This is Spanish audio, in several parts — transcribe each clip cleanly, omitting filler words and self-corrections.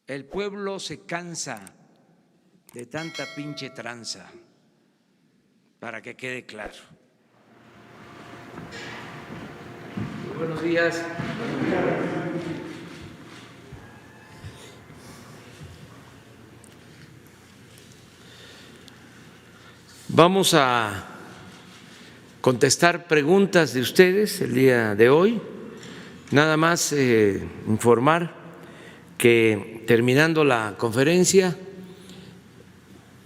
El pueblo se cansa de tanta pinche tranza, para que quede claro. Buenos días. Vamos a contestar preguntas de ustedes el día de hoy. Nada más informar que terminando la conferencia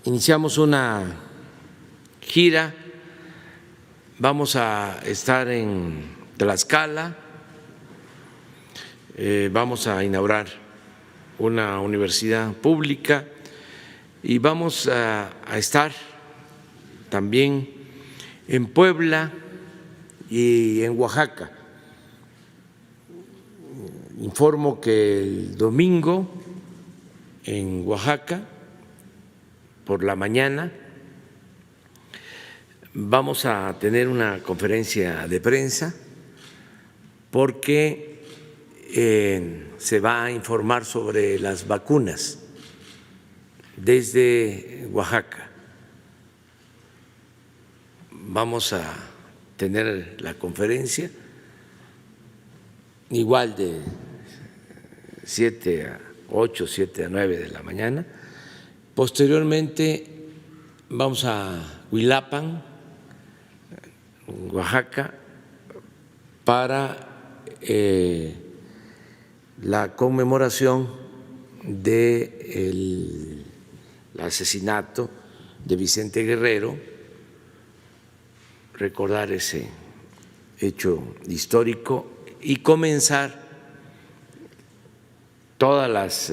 iniciamos una gira. Vamos a estar en Tlaxcala, vamos a inaugurar una universidad pública y vamos a estar también en Puebla y en Oaxaca. Informo que el domingo en Oaxaca, por la mañana, vamos a tener una conferencia de prensa porque se va a informar sobre las vacunas desde Oaxaca. Vamos a tener la conferencia igual de 7 a 8, 7 a 9 de la mañana. Posteriormente vamos a Huilapan, Oaxaca, para la conmemoración del asesinato de Vicente Guerrero, recordar ese hecho histórico y comenzar todas las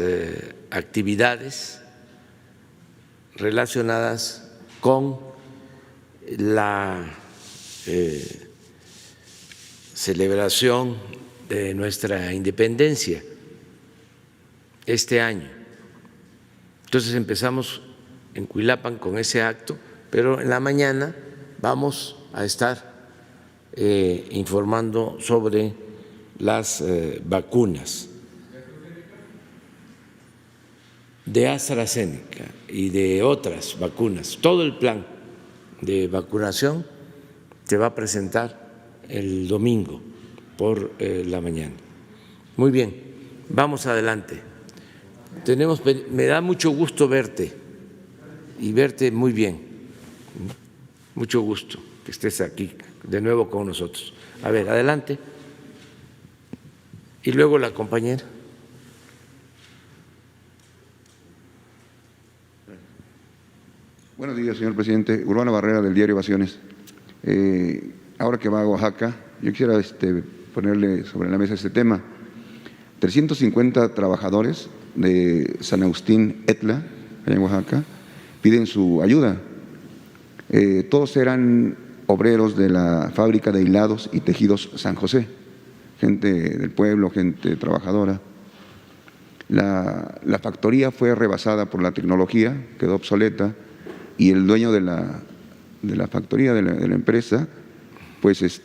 actividades relacionadas con la celebración de nuestra independencia este año. Entonces empezamos en Huilapan con ese acto, pero en la mañana vamos a estar informando sobre las vacunas de AstraZeneca y de otras vacunas. Todo el plan de vacunación se va a presentar el domingo por la mañana. Muy bien, vamos adelante. Me da mucho gusto verte y verte muy bien. Mucho gusto que estés aquí de nuevo con nosotros. A ver, adelante. Y luego la compañera. Buenos días, señor presidente. Urbano Barrera, del diario Ovaciones. Ahora que va a Oaxaca, yo quisiera ponerle sobre la mesa este tema. 350 trabajadores de San Agustín Etla, allá en Oaxaca, piden su ayuda. Todos eran obreros de la fábrica de hilados y tejidos San José, gente del pueblo, gente trabajadora. La factoría fue rebasada por la tecnología, quedó obsoleta, y el dueño de la factoría, de la empresa, pues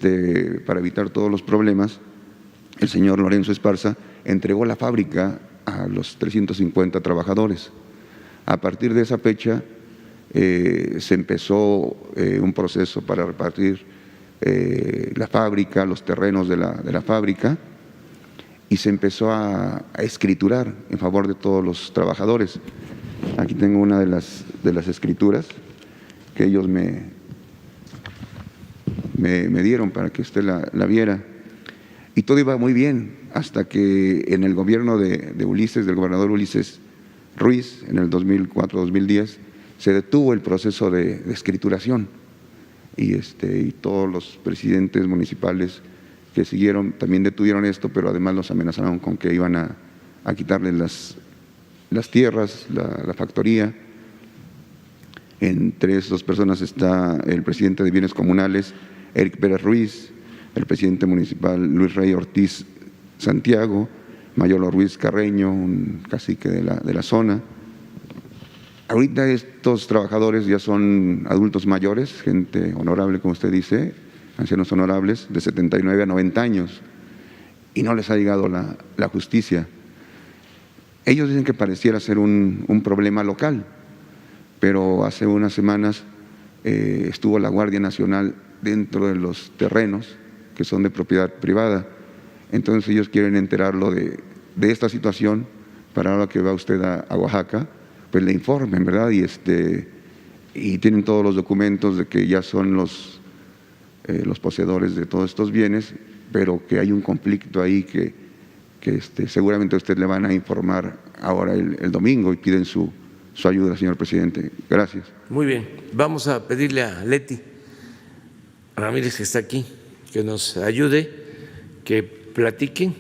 para evitar todos los problemas, el señor Lorenzo Esparza entregó la fábrica a los 350 trabajadores. A partir de esa fecha se empezó un proceso para repartir la fábrica, los terrenos de la fábrica, y se empezó a escriturar en favor de todos los trabajadores. Aquí tengo una de las escrituras que ellos me dieron para que usted la viera. Y todo iba muy bien hasta que en el gobierno de Ulises, del gobernador Ulises Ruiz, en el 2004-2010, se detuvo el proceso de escrituración y todos los presidentes municipales que siguieron también detuvieron esto, pero además los amenazaron con que iban a quitarles las tierras, la factoría. Entre esas personas está el presidente de Bienes Comunales, Eric Pérez Ruiz, el presidente municipal Luis Rey Ortiz Santiago, Mayolo Ruiz Carreño, un cacique de la zona. Ahorita estos trabajadores ya son adultos mayores, gente honorable, como usted dice, ancianos honorables, de 79 a 90 años, y no les ha llegado la justicia. ellos dicen que pareciera ser un problema local, pero hace unas semanas estuvo la Guardia Nacional dentro de los terrenos que son de propiedad privada. Entonces ellos quieren enterarlo de esta situación para ahora que va usted a Oaxaca, pues le informen, ¿verdad? Y tienen todos los documentos de que ya son los poseedores de todos estos bienes, pero que hay un conflicto ahí que seguramente a usted le van a informar ahora el domingo y piden su ayuda, señor presidente. Gracias. Muy bien, vamos a pedirle a Leti Ramírez, que está aquí, que nos ayude, que platiquen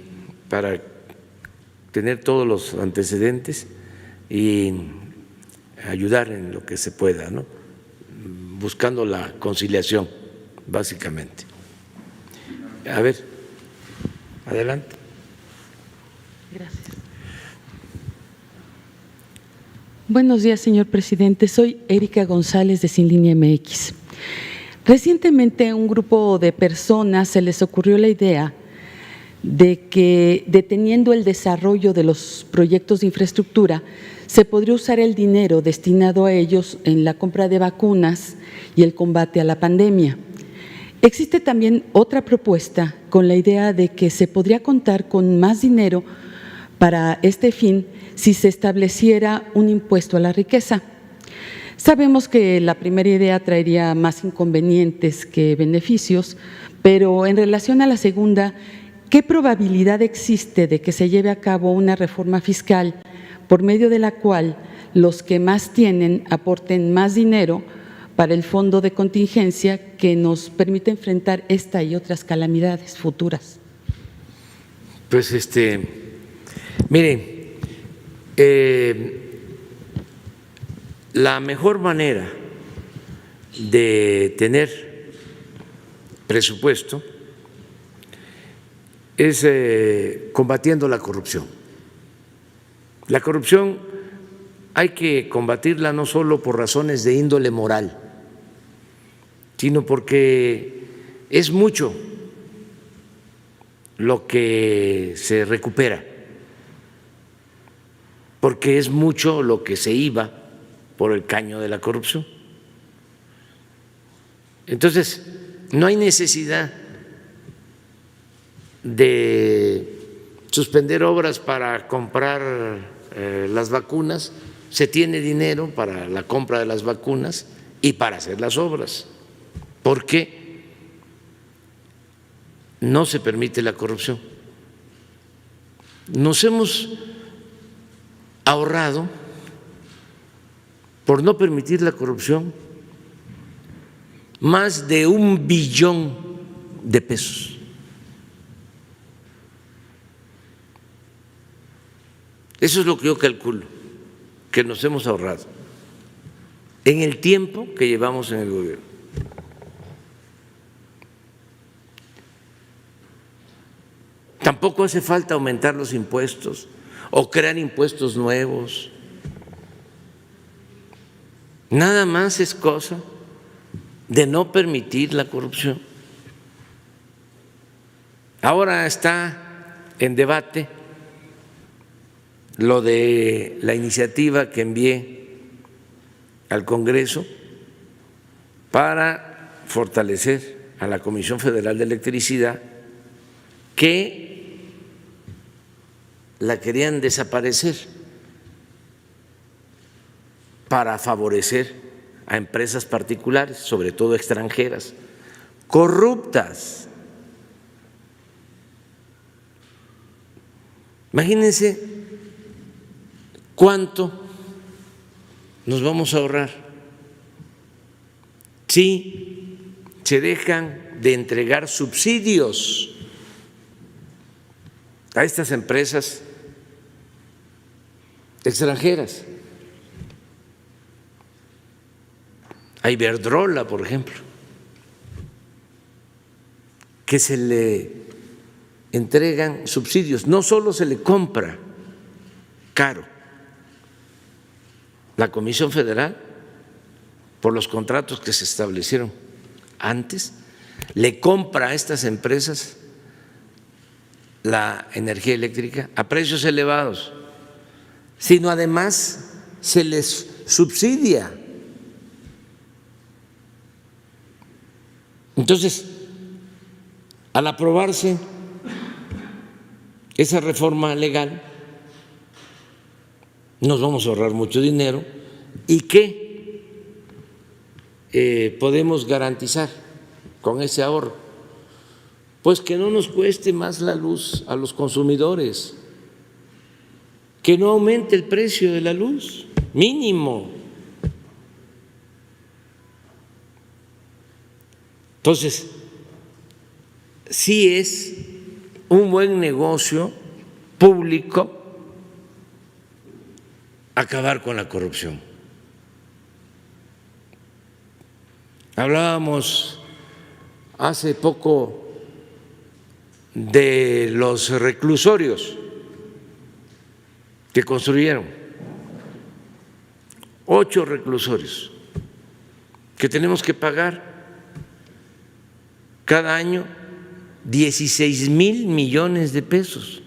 para tener todos los antecedentes y ayudar en lo que se pueda, ¿no? Buscando la conciliación, básicamente. A ver, adelante. Gracias. Buenos días, señor presidente. Soy Erika González de Sin Línea MX. Recientemente a un grupo de personas se les ocurrió la idea de que, deteniendo el desarrollo de los proyectos de infraestructura, se podría usar el dinero destinado a ellos en la compra de vacunas y el combate a la pandemia. Existe también otra propuesta con la idea de que se podría contar con más dinero para este fin si se estableciera un impuesto a la riqueza. Sabemos que la primera idea traería más inconvenientes que beneficios, pero en relación a la segunda, ¿qué probabilidad existe de que se lleve a cabo una reforma fiscal por medio de la cual los que más tienen aporten más dinero para el fondo de contingencia que nos permite enfrentar esta y otras calamidades futuras? Pues miren, la mejor manera de tener presupuesto es combatiendo la corrupción. La corrupción hay que combatirla no solo por razones de índole moral, sino porque es mucho lo que se recupera, porque es mucho lo que se iba por el caño de la corrupción. Entonces, no hay necesidad de suspender obras para comprar las vacunas, se tiene dinero para la compra de las vacunas y para hacer las obras, porque no se permite la corrupción. Nos hemos ahorrado, por no permitir la corrupción, más de 1 billón de pesos. Eso es lo que yo calculo que nos hemos ahorrado en el tiempo que llevamos en el gobierno. Tampoco hace falta aumentar los impuestos o crear impuestos nuevos. Nada más es cosa de no permitir la corrupción. Ahora está en debate lo de la iniciativa que envié al Congreso para fortalecer a la Comisión Federal de Electricidad, que la querían desaparecer para favorecer a empresas particulares, sobre todo extranjeras, corruptas. Imagínense cuánto nos vamos a ahorrar si se dejan de entregar subsidios a estas empresas extranjeras. A Iberdrola, por ejemplo, que se le entregan subsidios, no solo se le compra caro. La Comisión Federal, por los contratos que se establecieron antes, le compra a estas empresas la energía eléctrica a precios elevados, sino además se les subsidia. Entonces, al aprobarse esa reforma legal, nos vamos a ahorrar mucho dinero. ¿Y qué podemos garantizar con ese ahorro? Pues que no nos cueste más la luz a los consumidores, que no aumente el precio de la luz, mínimo. Entonces, sí es un buen negocio público acabar con la corrupción. Hablábamos hace poco de los reclusorios que construyeron, 8 reclusorios que tenemos que pagar cada año 16,000 millones de pesos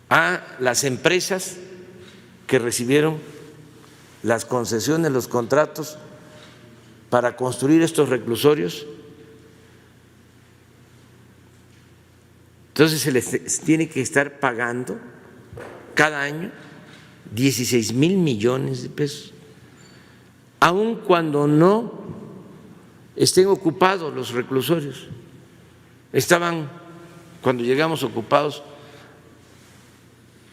a las empresas que recibieron las concesiones, los contratos para construir estos reclusorios. Entonces se les tiene que estar pagando cada año 16,000 millones de pesos, aun cuando no estén ocupados los reclusorios. Estaban, cuando llegamos, ocupados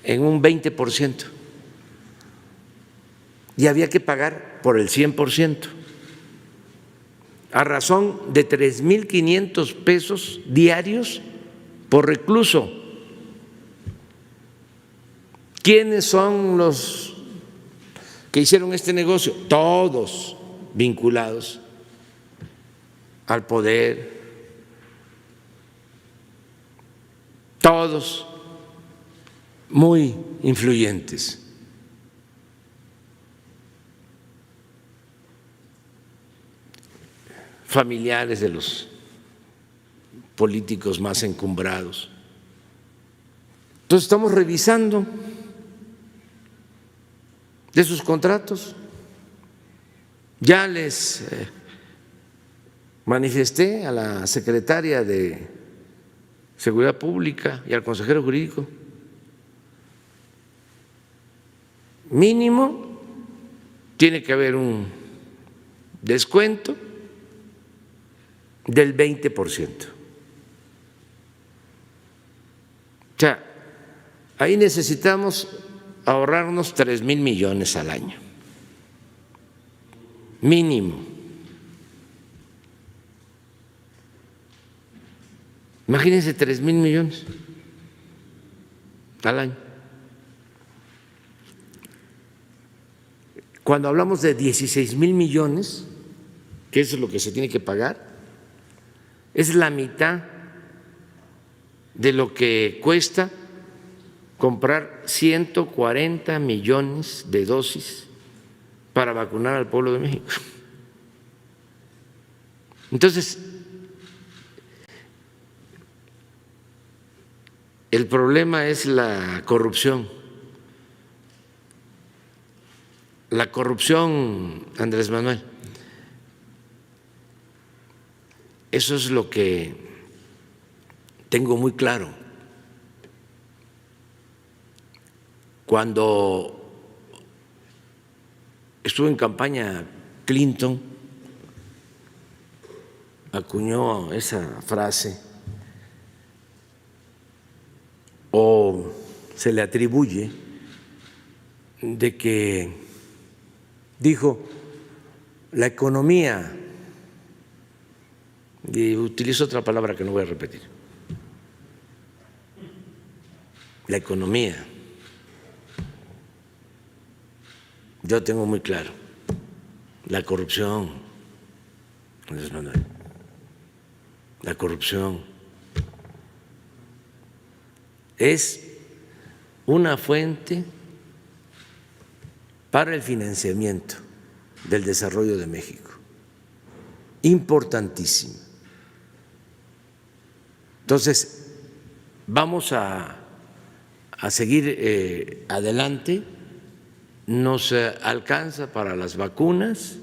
en un 20% y había que pagar por el 100%, a razón de 3,500 pesos diarios por recluso. ¿Quiénes son los que hicieron este negocio? Todos vinculados al poder, todos muy influyentes. Familiares de los políticos más encumbrados. Entonces estamos revisando de sus contratos. Ya les manifesté a la secretaria de Seguridad Pública y al consejero jurídico, mínimo tiene que haber un descuento del 20%. O sea, ahí necesitamos ahorrarnos 3,000 millones al año, mínimo. Imagínense 3,000 millones al año. Cuando hablamos de 16,000 millones, que eso es lo que se tiene que pagar, es la mitad de lo que cuesta comprar 140 millones de dosis para vacunar al pueblo de México. Entonces, el problema es la corrupción. La corrupción, Andrés Manuel, eso es lo que tengo muy claro. Cuando estuvo en campaña Clinton, acuñó esa frase, o se le atribuye, de que dijo la economía, y utilizo otra palabra que no voy a repetir, la economía. Yo tengo muy claro, la corrupción, Andrés Manuel, la corrupción es una fuente para el financiamiento del desarrollo de México, importantísima. Entonces, vamos a a seguir adelante. Nos alcanza para las vacunas,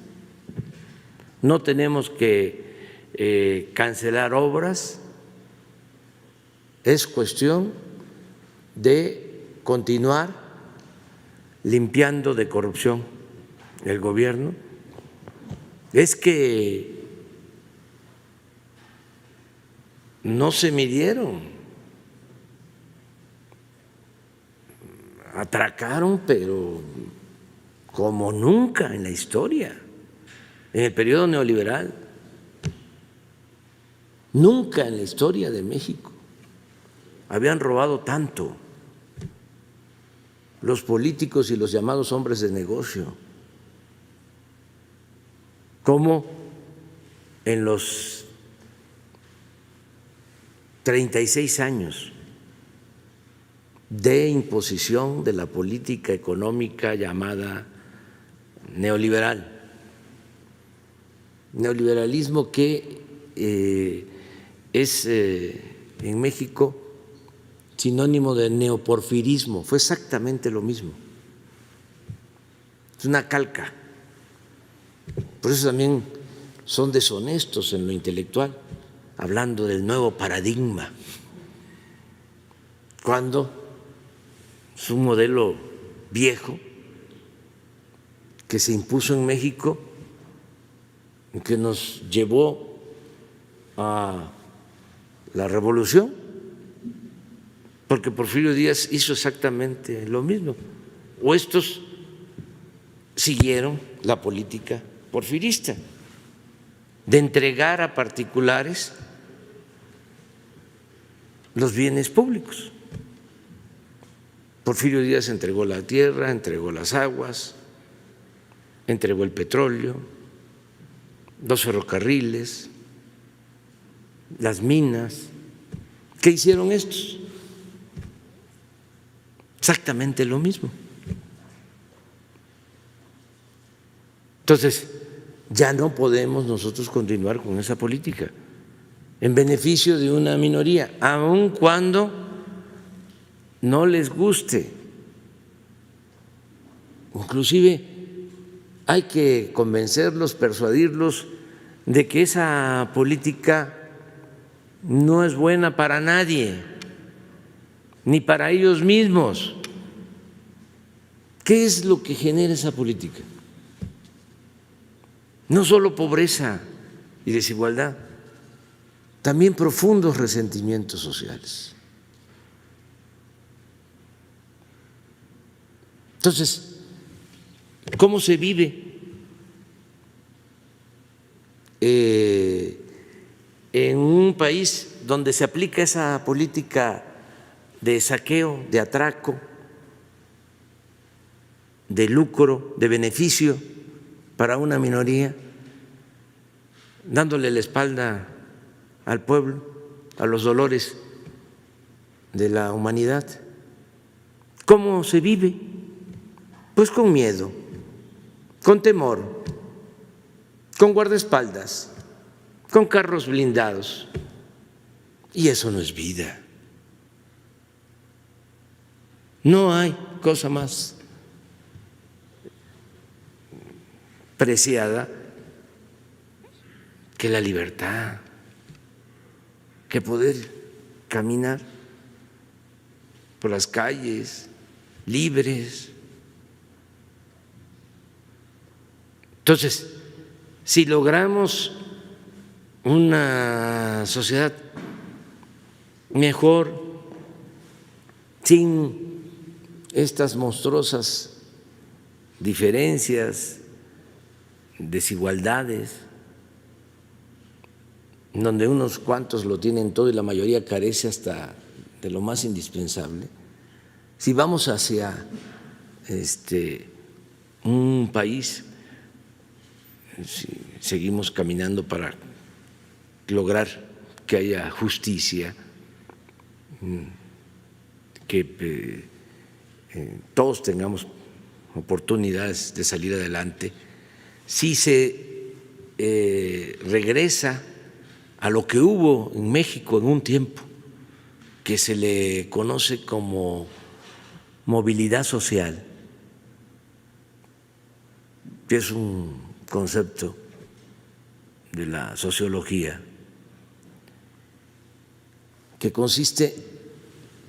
no tenemos que cancelar obras, es cuestión de continuar limpiando de corrupción el gobierno. Es que no se midieron, atracaron, pero como nunca en la historia, en el periodo neoliberal, nunca en la historia de México habían robado tanto los políticos y los llamados hombres de negocio como en los 36 años de imposición de la política económica llamada neoliberal. Neoliberalismo que es en México sinónimo de neoporfirismo, fue exactamente lo mismo, es una calca. Por eso también son deshonestos en lo intelectual, hablando del nuevo paradigma, cuando es un modelo viejo que se impuso en México y que nos llevó a la revolución, porque Porfirio Díaz hizo exactamente lo mismo, o estos siguieron la política porfirista de entregar a particulares los bienes públicos. Porfirio Díaz entregó la tierra, entregó las aguas, entregó el petróleo, los ferrocarriles, las minas. ¿Qué hicieron estos? Exactamente lo mismo. Entonces, ya no podemos nosotros continuar con esa política en beneficio de una minoría, aun cuando no les guste. Inclusive hay que convencerlos, persuadirlos de que esa política no es buena para nadie, ni para ellos mismos. ¿Qué es lo que genera esa política? No solo pobreza y desigualdad, también profundos resentimientos sociales. Entonces, ¿cómo se vive en un país donde se aplica esa política de saqueo, de atraco, de lucro, de beneficio para una minoría, dándole la espalda al pueblo, a los dolores de la humanidad? ¿Cómo se vive? Pues con miedo, con temor, con guardaespaldas, con carros blindados. Y eso no es vida. No hay cosa más preciada que la libertad, que poder caminar por las calles libres. Entonces, si logramos una sociedad mejor, sin estas monstruosas diferencias, desigualdades, donde unos cuantos lo tienen todo y la mayoría carece hasta de lo más indispensable, si vamos hacia un país, si seguimos caminando para lograr que haya justicia, que todos tengamos oportunidades de salir adelante, si se regresa a lo que hubo en México en un tiempo, que se le conoce como movilidad social, que es un concepto de la sociología, que consiste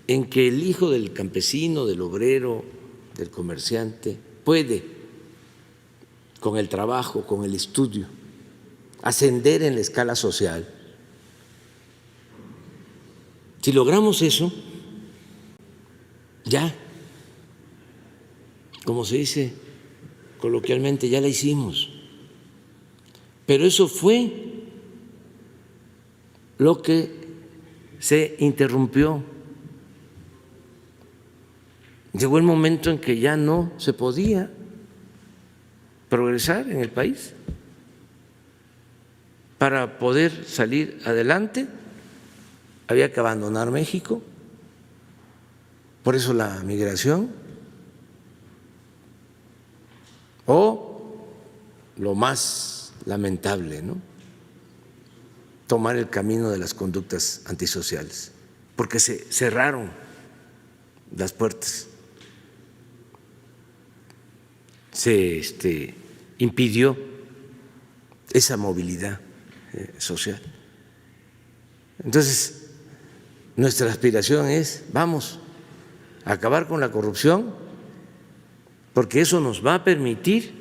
en que el hijo del campesino, del obrero, del comerciante, puede, con el trabajo, con el estudio, ascender en la escala social. Si logramos eso, ya, como se dice coloquialmente, ya la hicimos. Pero eso fue lo que se interrumpió. Llegó el momento en que ya no se podía progresar en el país. Para poder salir adelante había que abandonar México, por eso la migración, o lo más lamentable, ¿no?, tomar el camino de las conductas antisociales, porque se cerraron las puertas, se impidió esa movilidad social. Entonces, nuestra aspiración es, vamos a acabar con la corrupción, porque eso nos va a permitir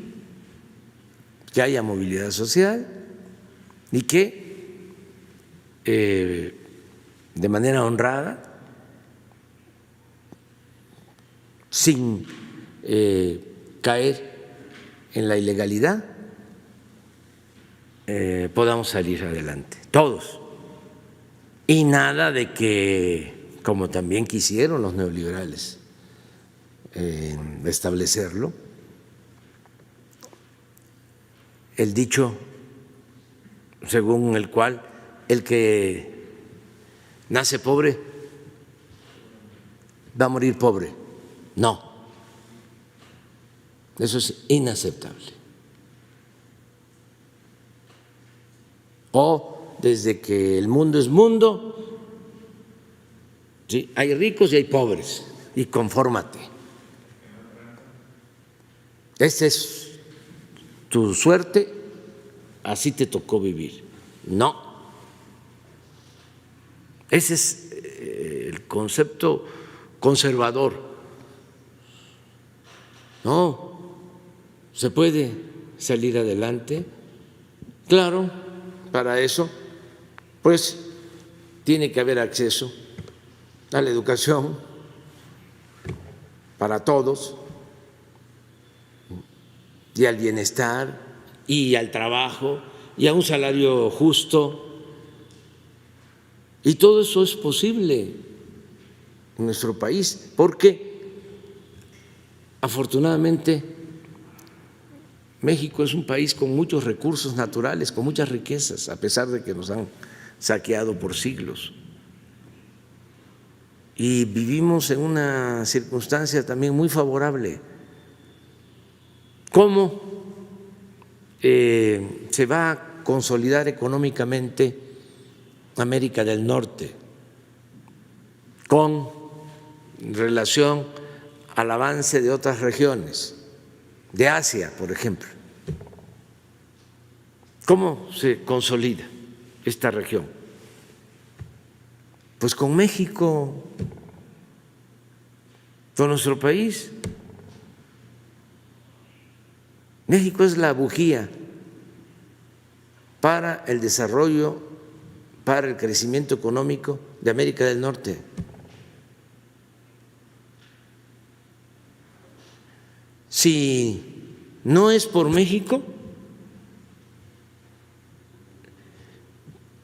que haya movilidad social y que de manera honrada, sin caer en la ilegalidad, podamos salir adelante, todos. Y nada de que, como también quisieron los neoliberales establecerlo, el dicho según el cual el que nace pobre va a morir pobre. No, eso es inaceptable. O desde que el mundo es mundo, ¿sí?, hay ricos y hay pobres, y confórmate. Esa es tu suerte, así te tocó vivir. No, ese es el concepto conservador. No, se puede salir adelante, claro. Para eso, pues, tiene que haber acceso a la educación para todos, y al bienestar, y al trabajo, y a un salario justo. Y todo eso es posible en nuestro país, porque afortunadamente México es un país con muchos recursos naturales, con muchas riquezas, a pesar de que nos han saqueado por siglos. Y vivimos en una circunstancia también muy favorable. ¿Cómo se va a consolidar económicamente América del Norte con relación al avance de otras regiones, de Asia, por ejemplo? ¿Cómo se consolida esta región? Pues con México, con nuestro país. México es la bujía para el desarrollo, para el crecimiento económico de América del Norte. Si no es por México,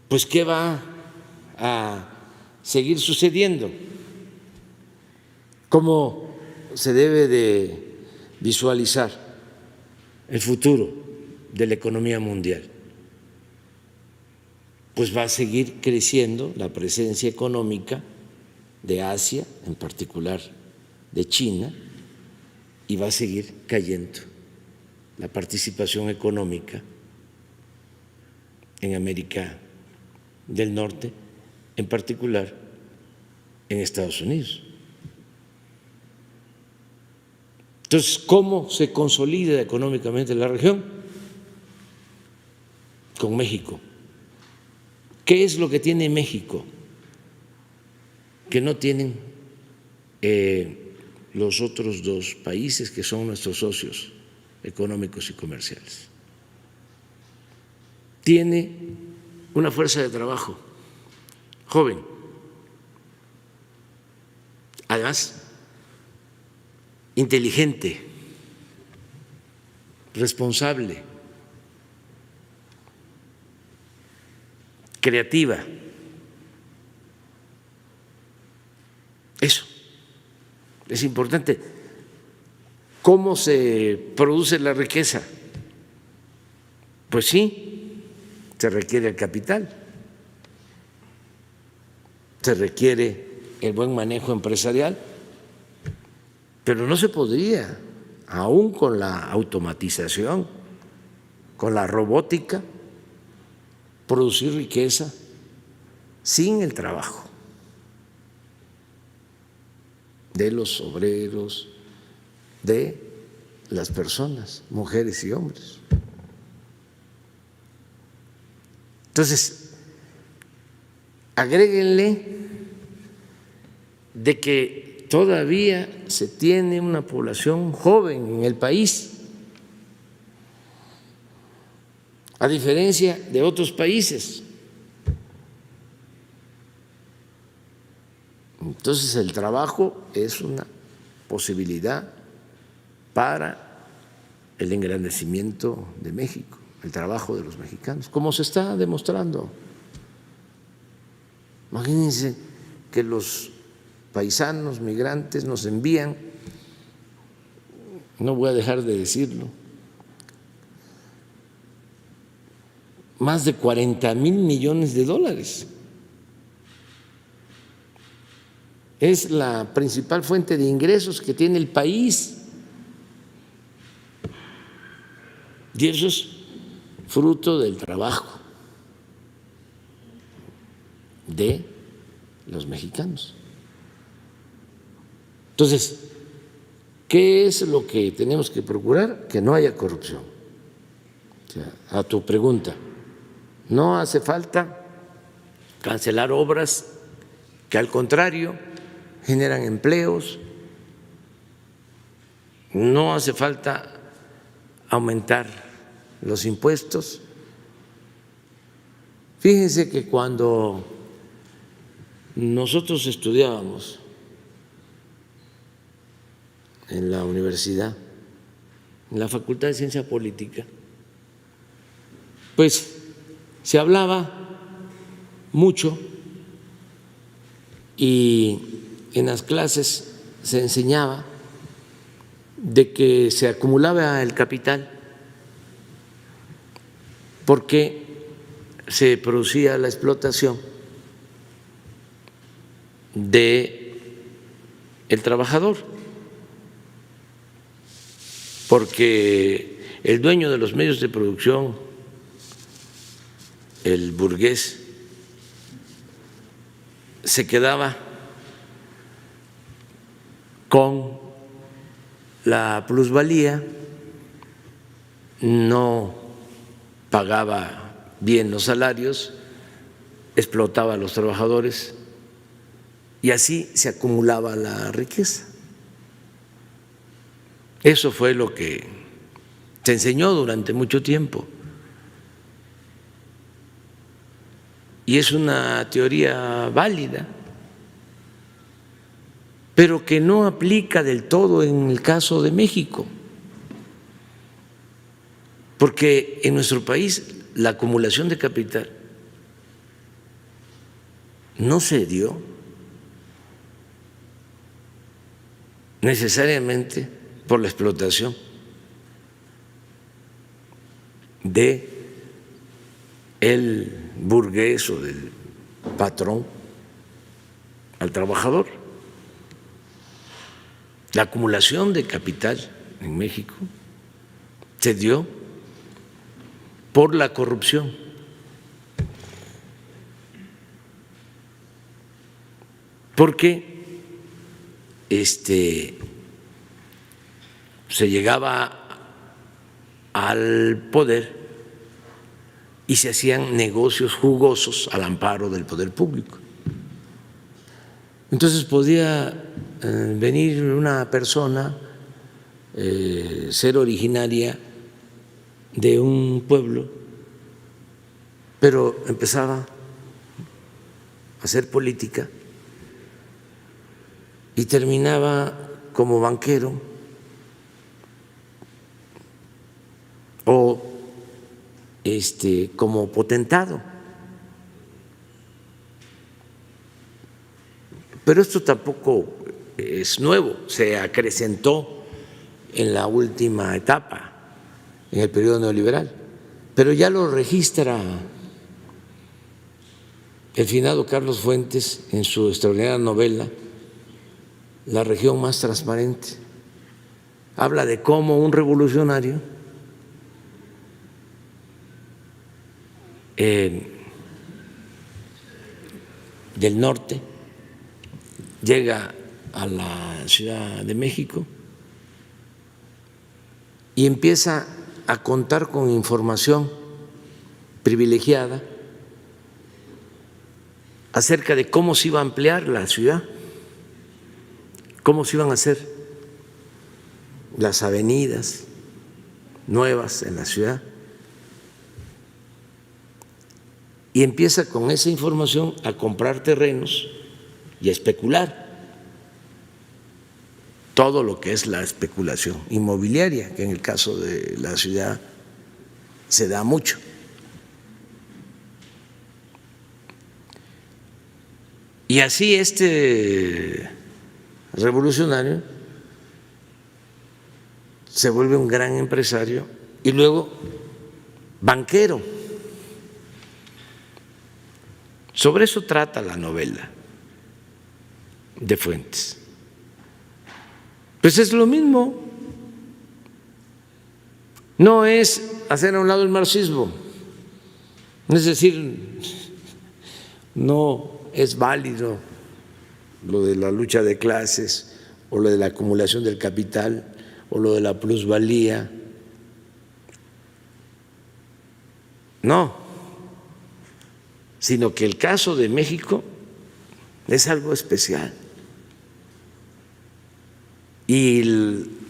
pues ¿qué va a seguir sucediendo? ¿Cómo se debe de visualizar el futuro de la economía mundial? Pues va a seguir creciendo la presencia económica de Asia, en particular de China, y va a seguir cayendo la participación económica en América del Norte, en particular en Estados Unidos. Entonces, ¿cómo se consolida económicamente la región? Con México. ¿Qué es lo que tiene México que no tienen los otros dos países que son nuestros socios económicos y comerciales? Tiene una fuerza de trabajo joven, además inteligente, responsable, creativa. Eso es importante. ¿Cómo se produce la riqueza? Pues sí, se requiere el capital, se requiere el buen manejo empresarial, pero no se podría, aún con la automatización, con la robótica, producir riqueza sin el trabajo de los obreros, de las personas, mujeres y hombres. Entonces, agréguenle de que todavía se tiene una población joven en el país, a diferencia de otros países. Entonces, el trabajo es una posibilidad para el engrandecimiento de México, el trabajo de los mexicanos, como se está demostrando. Imagínense que los paisanos migrantes nos envían, no voy a dejar de decirlo, más de 40,000 millones de dólares. Es la principal fuente de ingresos que tiene el país. Y eso es fruto del trabajo de los mexicanos. Entonces, ¿qué es lo que tenemos que procurar? Que no haya corrupción. O sea, a tu pregunta, no hace falta cancelar obras que al contrario generan empleos, no hace falta aumentar los impuestos. Fíjense que cuando nosotros estudiábamos en la universidad, en la Facultad de Ciencia Política, pues se hablaba mucho y en las clases se enseñaba de que se acumulaba el capital porque se producía la explotación de el trabajador, porque el dueño de los medios de producción, el burgués, se quedaba con la plusvalía, no pagaba bien los salarios, explotaba a los trabajadores y así se acumulaba la riqueza. Eso fue lo que se enseñó durante mucho tiempo. Y es una teoría válida, pero que no aplica del todo en el caso de México, porque en nuestro país la acumulación de capital no se dio necesariamente por la explotación de el burgués o del patrón al trabajador. La acumulación de capital en México se dio por la corrupción. Porque se llegaba al poder y se hacían negocios jugosos al amparo del poder público. Entonces podía venir una persona, ser originaria de un pueblo, pero empezaba a hacer política y terminaba como banquero o como potentado. Pero esto tampoco es nuevo, se acrecentó en la última etapa, en el periodo neoliberal, pero ya lo registra el finado Carlos Fuentes en su extraordinaria novela La región más transparente. Habla de cómo un revolucionario del norte llega a la Ciudad de México y empieza a contar con información privilegiada acerca de cómo se iba a ampliar la ciudad, cómo se iban a hacer las avenidas nuevas en la ciudad. Y empieza con esa información a comprar terrenos y a especular todo lo que es la especulación inmobiliaria, que en el caso de la ciudad se da mucho. Y así este revolucionario se vuelve un gran empresario y luego banquero. Sobre eso trata la novela de Fuentes. Pues es lo mismo, no es hacer a un lado el marxismo, es decir, no es válido lo de la lucha de clases o lo de la acumulación del capital o lo de la plusvalía, no, sino que el caso de México es algo especial. Y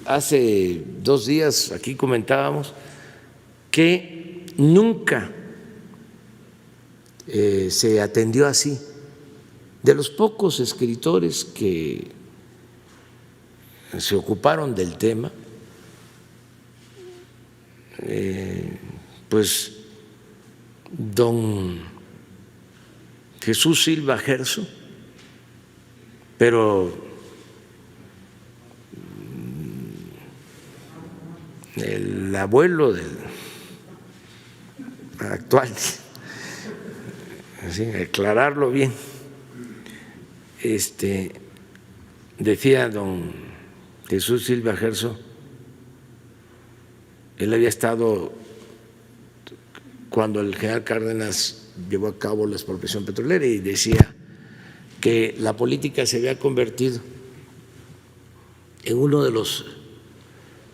hace 2 días aquí comentábamos que nunca se atendió así. De los pocos escritores que se ocuparon del tema, pues don Jesús Silva Gerso, pero el abuelo del actual, así, aclararlo bien, decía don Jesús Silva Gerso, él había estado cuando el general Cárdenas llevó a cabo la expropiación petrolera y decía que la política se había convertido en uno de los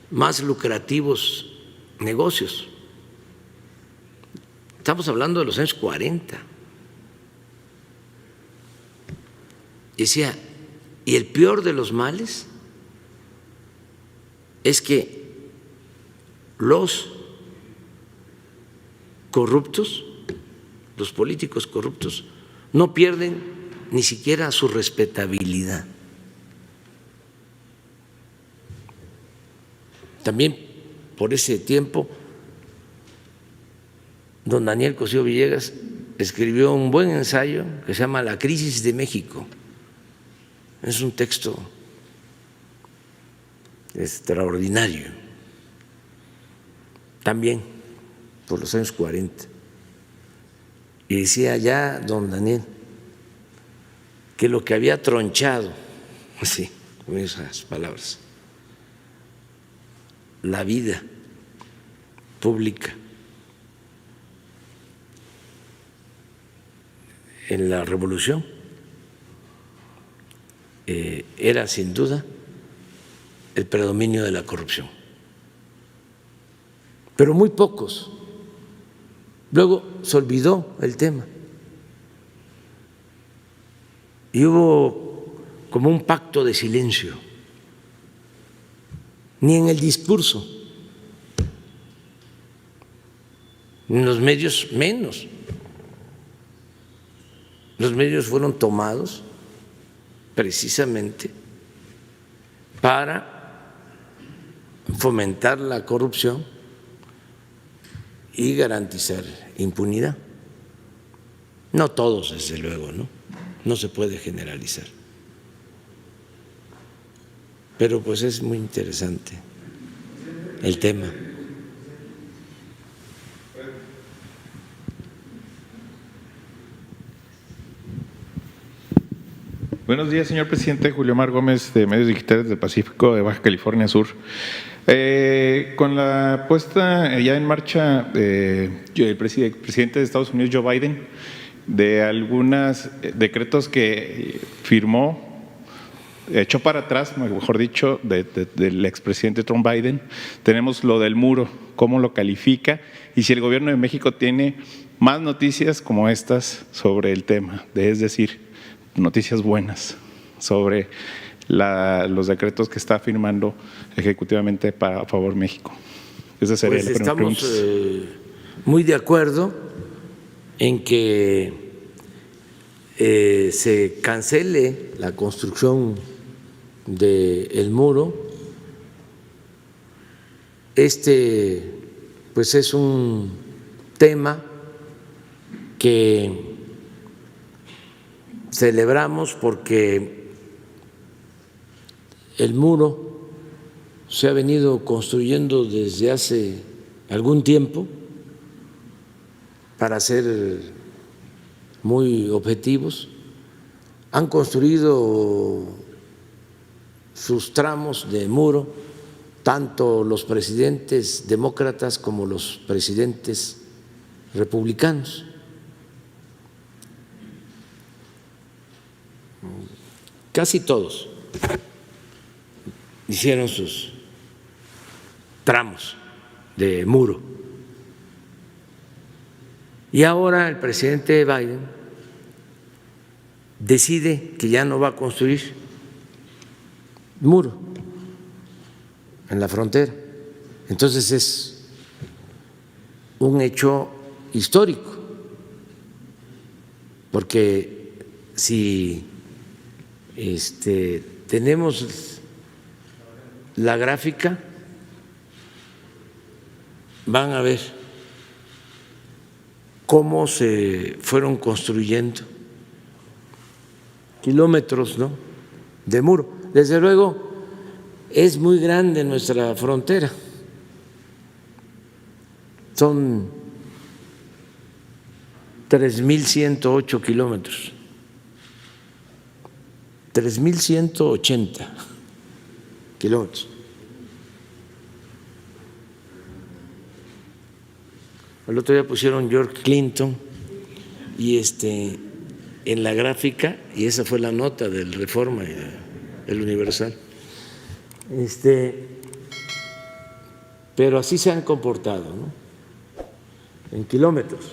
más lucrativos negocios. Estamos hablando de los años 40. Decía, y el peor de los males es que los corruptos, los políticos corruptos, no pierden ni siquiera su respetabilidad. También por ese tiempo, don Daniel Cosío Villegas escribió un buen ensayo que se llama La crisis de México. Es un texto extraordinario, también por los años 40. Y decía ya don Daniel que lo que había tronchado, así, con esas palabras, la vida pública en la revolución era sin duda el predominio de la corrupción. pero muy pocos. Luego se olvidó el tema y hubo como un pacto de silencio, ni en el discurso, ni en los medios menos. Los medios fueron tomados precisamente para fomentar la corrupción y garantizar impunidad. No todos, desde luego, no se puede generalizar. Pero pues es muy interesante el tema. Buenos días, señor presidente. Julio Mar Gómez, de Medios Digitales del Pacífico de Baja California Sur. Con la puesta ya en marcha del presidente de Estados Unidos, Joe Biden, de algunos decretos que firmó, echó para atrás, mejor dicho, del expresidente Trump Biden, tenemos lo del muro, cómo lo califica y si el gobierno de México tiene más noticias como estas sobre el tema, es decir, noticias buenas sobre los decretos que está firmando ejecutivamente a favor de México. Esa sería pues la primera pregunta. Estamos muy de acuerdo en que se cancele la construcción del muro. Pues es un tema que celebramos porque el muro se ha venido construyendo desde hace algún tiempo. Para ser muy objetivos, han construido sus tramos de muro tanto los presidentes demócratas como los presidentes republicanos. Casi todos hicieron sus tramos de muro. Y ahora el presidente Biden decide que ya no va a construir muro en la frontera. Entonces es un hecho histórico, porque si tenemos la gráfica, van a ver cómo se fueron construyendo kilómetros, de muro. Desde luego es muy grande nuestra frontera, son 3.108 kilómetros, 3.180 kilómetros. El otro día pusieron George Clinton y en la gráfica, y esa fue la nota del Reforma y del Universal. Pero así se han comportado, en kilómetros.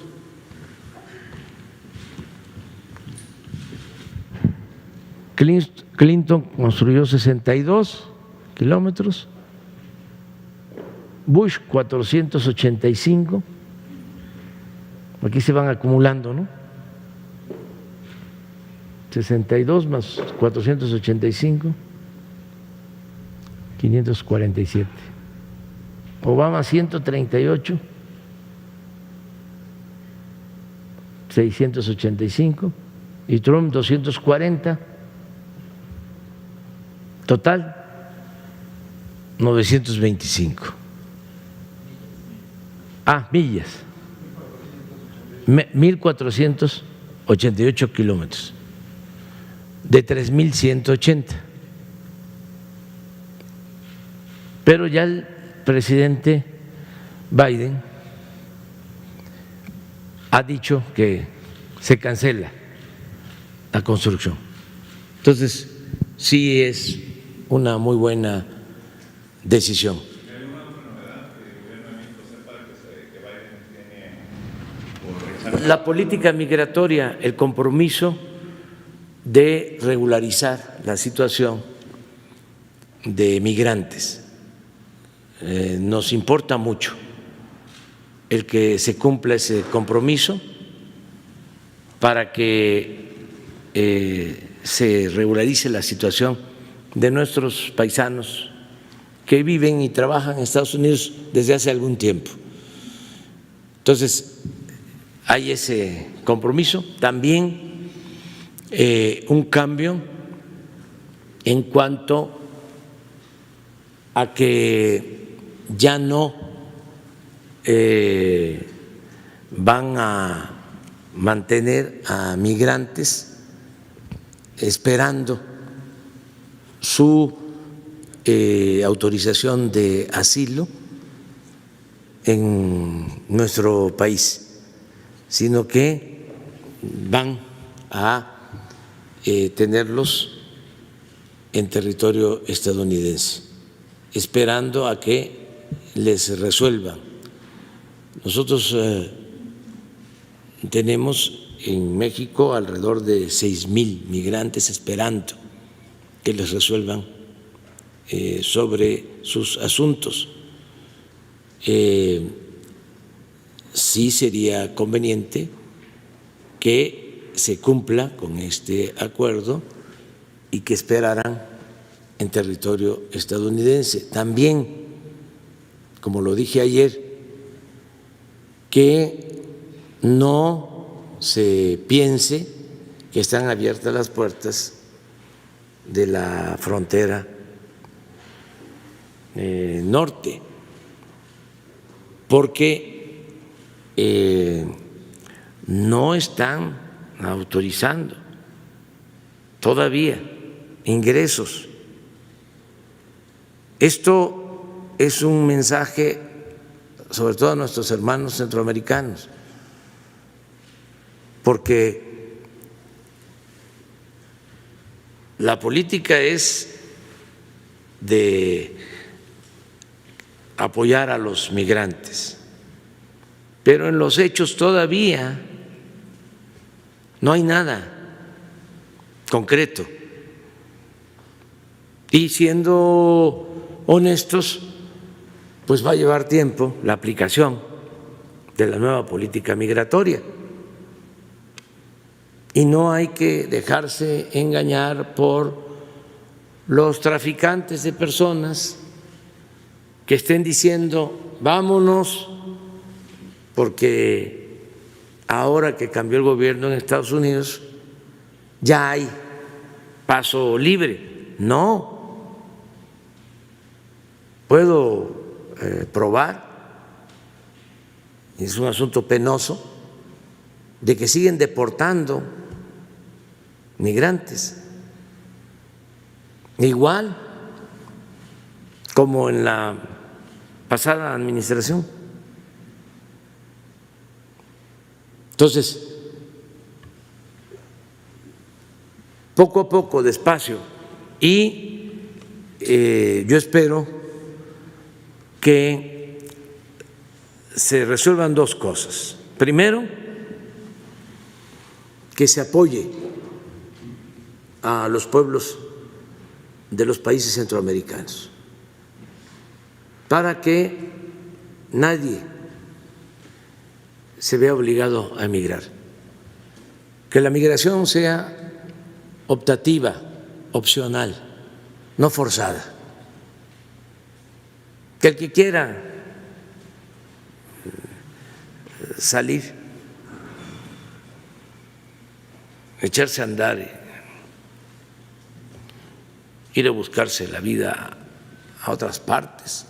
Clinton construyó 62 kilómetros, Bush 485. Aquí se van acumulando, 62 más 485, 547. Obama 138, 685 y Trump 240. Total 925. Millas. 1.488 kilómetros de 3.180. Pero ya el presidente Biden ha dicho que se cancela la construcción. Entonces, sí es una muy buena decisión. ¿Hay alguna otra novedad que el gobierno de México sepa La política migratoria, el compromiso de regularizar la situación de migrantes. Nos importa mucho el que se cumpla ese compromiso para que se regularice la situación de nuestros paisanos que viven y trabajan en Estados Unidos desde hace algún tiempo. Entonces, hay ese compromiso. También un cambio en cuanto a que ya no van a mantener a migrantes esperando su autorización de asilo en nuestro país, sino que van a tenerlos en territorio estadounidense, esperando a que les resuelvan. Nosotros tenemos en México alrededor de 6,000 migrantes esperando que les resuelvan sobre sus asuntos. Sí sería conveniente que se cumpla con este acuerdo y que esperaran en territorio estadounidense. También, como lo dije ayer, que no se piense que están abiertas las puertas de la frontera norte, porque no están autorizando todavía ingresos. Esto es un mensaje sobre todo a nuestros hermanos centroamericanos, porque la política es de apoyar a los migrantes, pero en los hechos todavía no hay nada concreto. Y siendo honestos, pues va a llevar tiempo la aplicación de la nueva política migratoria. Y no hay que dejarse engañar por los traficantes de personas que estén diciendo vámonos porque ahora que cambió el gobierno en Estados Unidos ya hay paso libre. No, puedo probar, es un asunto penoso, de que siguen deportando migrantes, igual como en la pasada administración. Entonces, poco a poco, despacio, y yo espero que se resuelvan dos cosas. Primero, que se apoye a los pueblos de los países centroamericanos para que nadie se vea obligado a emigrar, que la migración sea optativa, opcional, no forzada, que el que quiera salir, echarse a andar, ir a buscarse la vida a otras partes,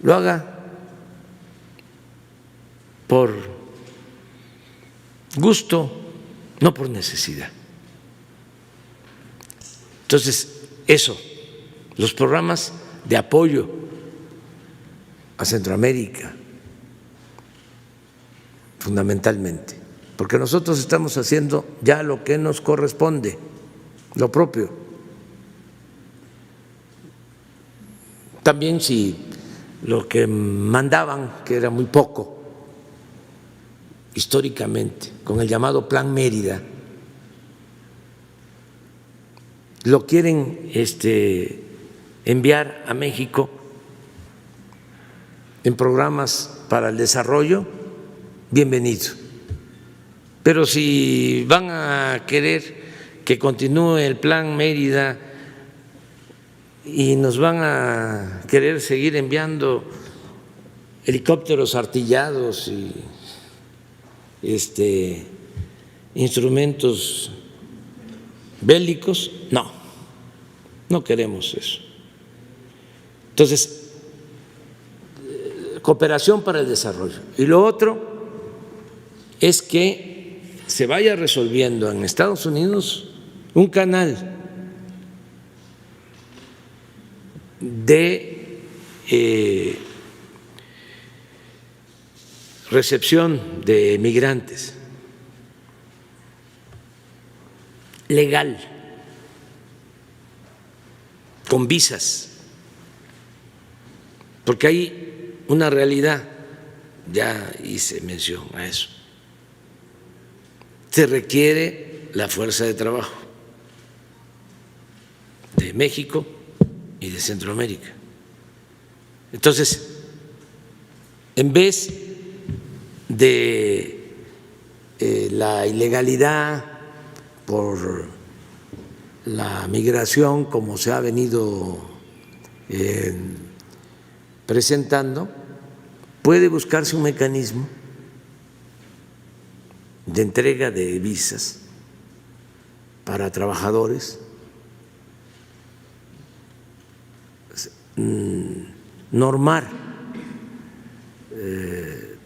lo haga por gusto, no por necesidad. Entonces, eso, los programas de apoyo a Centroamérica, fundamentalmente, porque nosotros estamos haciendo ya lo que nos corresponde, lo propio. También si lo que mandaban, que era muy poco, históricamente, con el llamado Plan Mérida. Lo quieren enviar a México en programas para el desarrollo, bienvenido. Pero si van a querer que continúe el Plan Mérida y nos van a querer seguir enviando helicópteros artillados y instrumentos bélicos, no queremos eso. Entonces, cooperación para el desarrollo. Y lo otro es que se vaya resolviendo en Estados Unidos un canal de recepción de migrantes legal, con visas, porque hay una realidad, ya hice mención a eso, se requiere la fuerza de trabajo de México y de Centroamérica. Entonces, en vez de la ilegalidad por la migración como se ha venido presentando, puede buscarse un mecanismo de entrega de visas para trabajadores, normar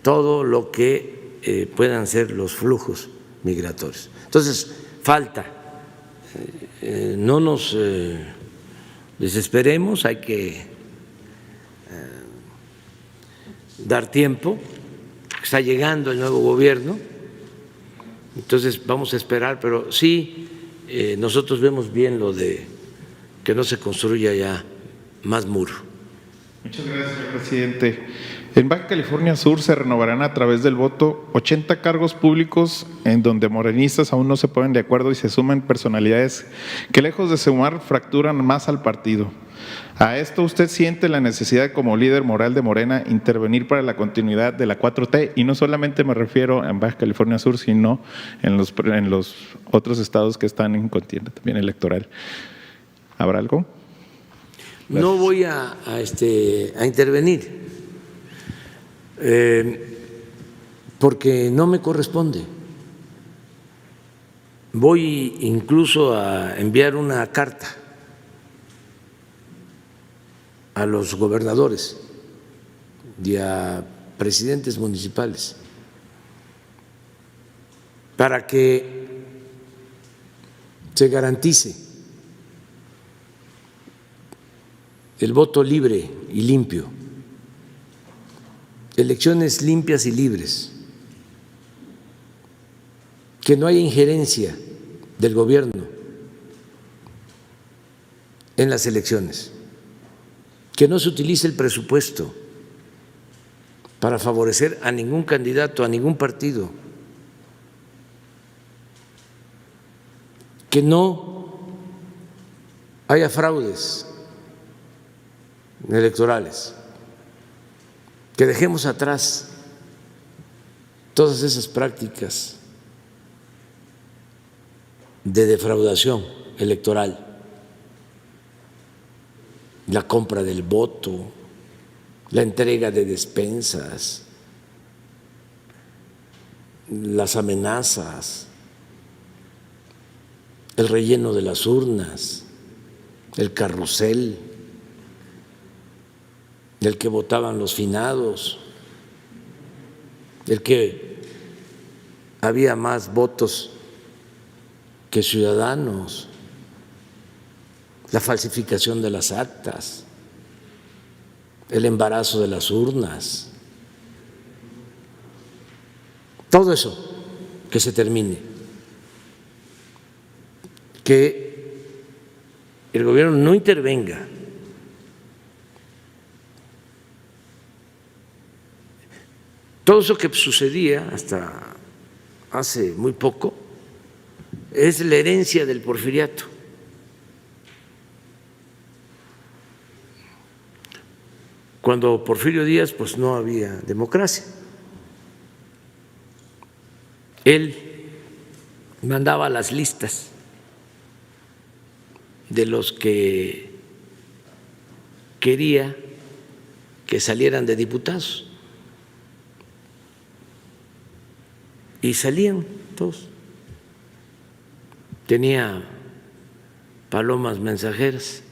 todo lo que puedan ser los flujos migratorios. Entonces, falta, no nos desesperemos, hay que dar tiempo, está llegando el nuevo gobierno, entonces vamos a esperar, pero sí, nosotros vemos bien lo de que no se construya ya más muro. Muchas gracias, señor presidente. En Baja California Sur se renovarán a través del voto 80 cargos públicos en donde morenistas aún no se ponen de acuerdo y se suman personalidades que lejos de sumar fracturan más al partido. A esto usted siente la necesidad como líder moral de Morena intervenir para la continuidad de la 4T y no solamente me refiero en Baja California Sur, sino en los otros estados que están en contienda también electoral. ¿Habrá algo? Gracias. No voy a intervenir porque no me corresponde. Voy incluso a enviar una carta a los gobernadores y a presidentes municipales para que se garantice el voto libre y limpio, elecciones limpias y libres, que no haya injerencia del gobierno en las elecciones, que no se utilice el presupuesto para favorecer a ningún candidato, a ningún partido, que no haya fraudes electorales, que dejemos atrás todas esas prácticas de defraudación electoral, la compra del voto, la entrega de despensas, las amenazas, el relleno de las urnas, el carrusel, el que votaban los finados, el que había más votos que ciudadanos, la falsificación de las actas, el embarazo de las urnas, todo eso que se termine, que el gobierno no intervenga. Todo eso que sucedía hasta hace muy poco es la herencia del porfiriato. Cuando Porfirio Díaz pues no había democracia. Él mandaba las listas de los que quería que salieran de diputados y salían todos. Tenía palomas mensajeras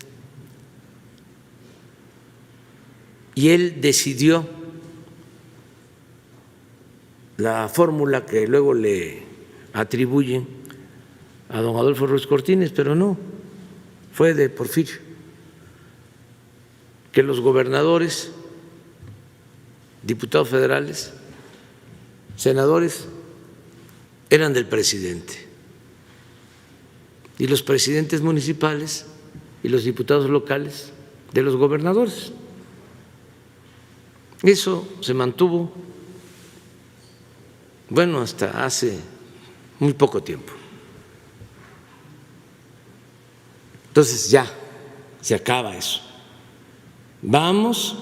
y él decidió la fórmula que luego le atribuyen a don Adolfo Ruiz Cortines, pero no, fue de Porfirio, que los gobernadores, diputados federales, senadores, eran del presidente, y los presidentes municipales y los diputados locales de los gobernadores. Eso se mantuvo, bueno, hasta hace muy poco tiempo. Entonces ya se acaba eso. Vamos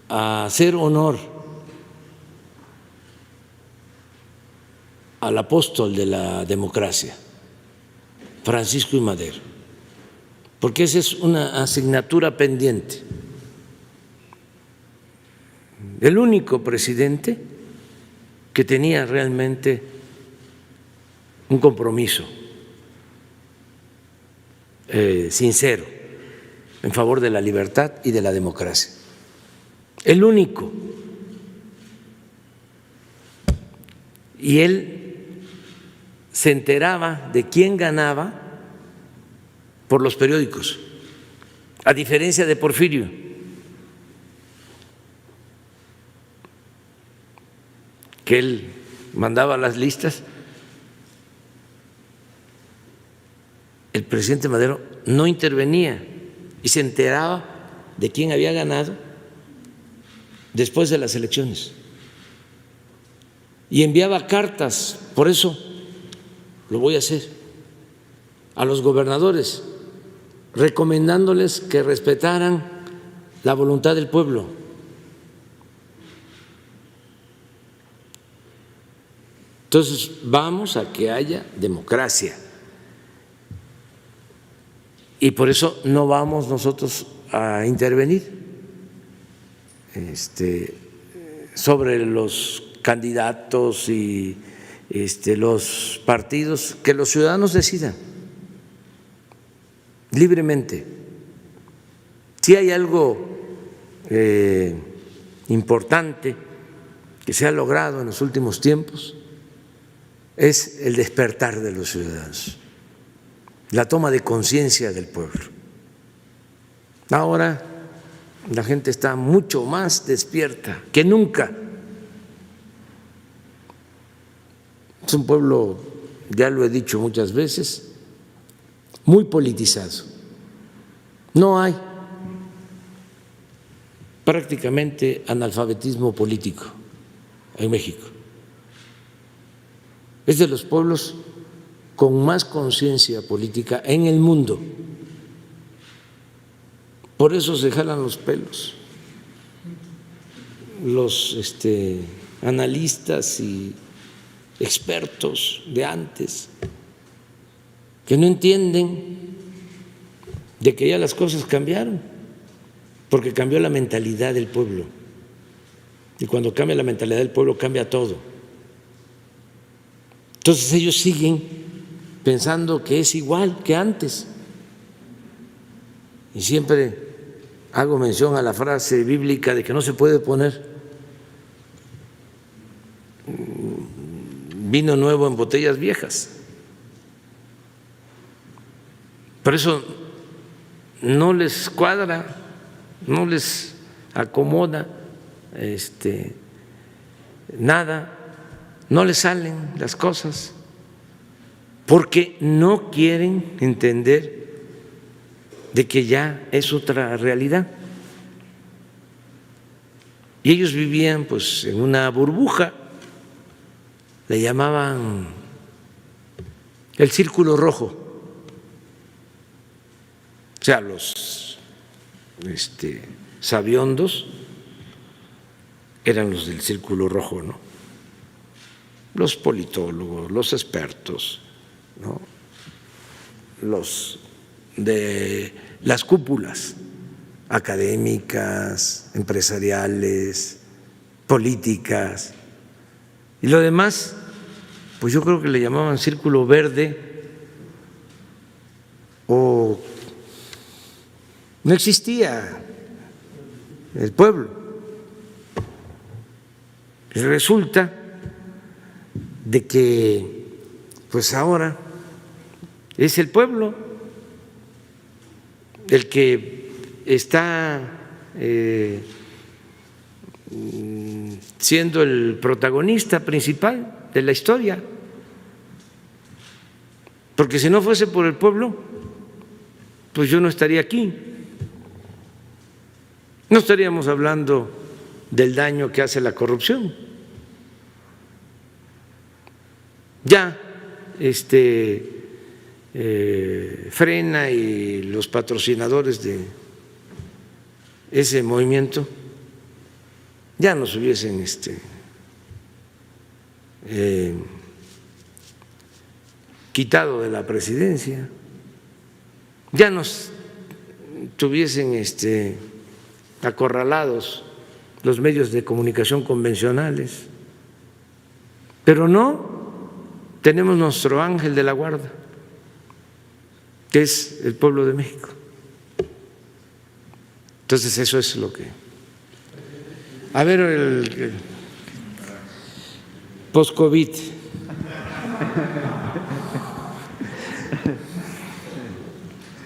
a hacer honor al apóstol de la democracia, Francisco I. Madero, porque esa es una asignatura pendiente. El único presidente que tenía realmente un compromiso sincero en favor de la libertad y de la democracia. El único. Y él se enteraba de quién ganaba por los periódicos, a diferencia de Porfirio, que él mandaba las listas. El presidente Madero no intervenía y se enteraba de quién había ganado después de las elecciones. Y enviaba cartas, por eso lo voy a hacer, a los gobernadores, recomendándoles que respetaran la voluntad del pueblo. Entonces, vamos a que haya democracia. Y por eso no vamos nosotros a intervenir sobre los candidatos y los partidos, que los ciudadanos decidan libremente. Si hay algo importante que se ha logrado en los últimos tiempos, es el despertar de los ciudadanos, la toma de conciencia del pueblo. Ahora la gente está mucho más despierta que nunca. Es un pueblo, ya lo he dicho muchas veces, muy politizado. No hay prácticamente analfabetismo político en México. Es de los pueblos con más conciencia política en el mundo. Por eso se jalan los pelos los analistas y expertos de antes, que no entienden de que ya las cosas cambiaron, porque cambió la mentalidad del pueblo. Y cuando cambia la mentalidad del pueblo, cambia todo. Entonces ellos siguen pensando que es igual que antes. Y siempre hago mención a la frase bíblica de que no se puede poner vino nuevo en botellas viejas. Por eso no les cuadra, no les acomoda nada, no les salen las cosas, porque no quieren entender de que ya es otra realidad. Y ellos vivían pues en una burbuja le llamaban el círculo rojo. O sea, los sabiondos eran los del círculo rojo, ¿no? Los politólogos, los expertos, ¿no? Los de las cúpulas académicas, empresariales, políticas. Y lo demás, pues yo creo que le llamaban círculo verde o no existía el pueblo. Y resulta de que pues ahora es el pueblo el que está siendo el protagonista principal de la historia, porque si no fuese por el pueblo, pues yo no estaría aquí, no estaríamos hablando del daño que hace la corrupción. Ya frena y los patrocinadores de ese movimiento ya nos hubiesen quitado de la presidencia, ya nos tuviesen acorralados los medios de comunicación convencionales, pero no, tenemos nuestro ángel de la guarda, que es el pueblo de México. Entonces eso es lo que… A ver, el post-COVID.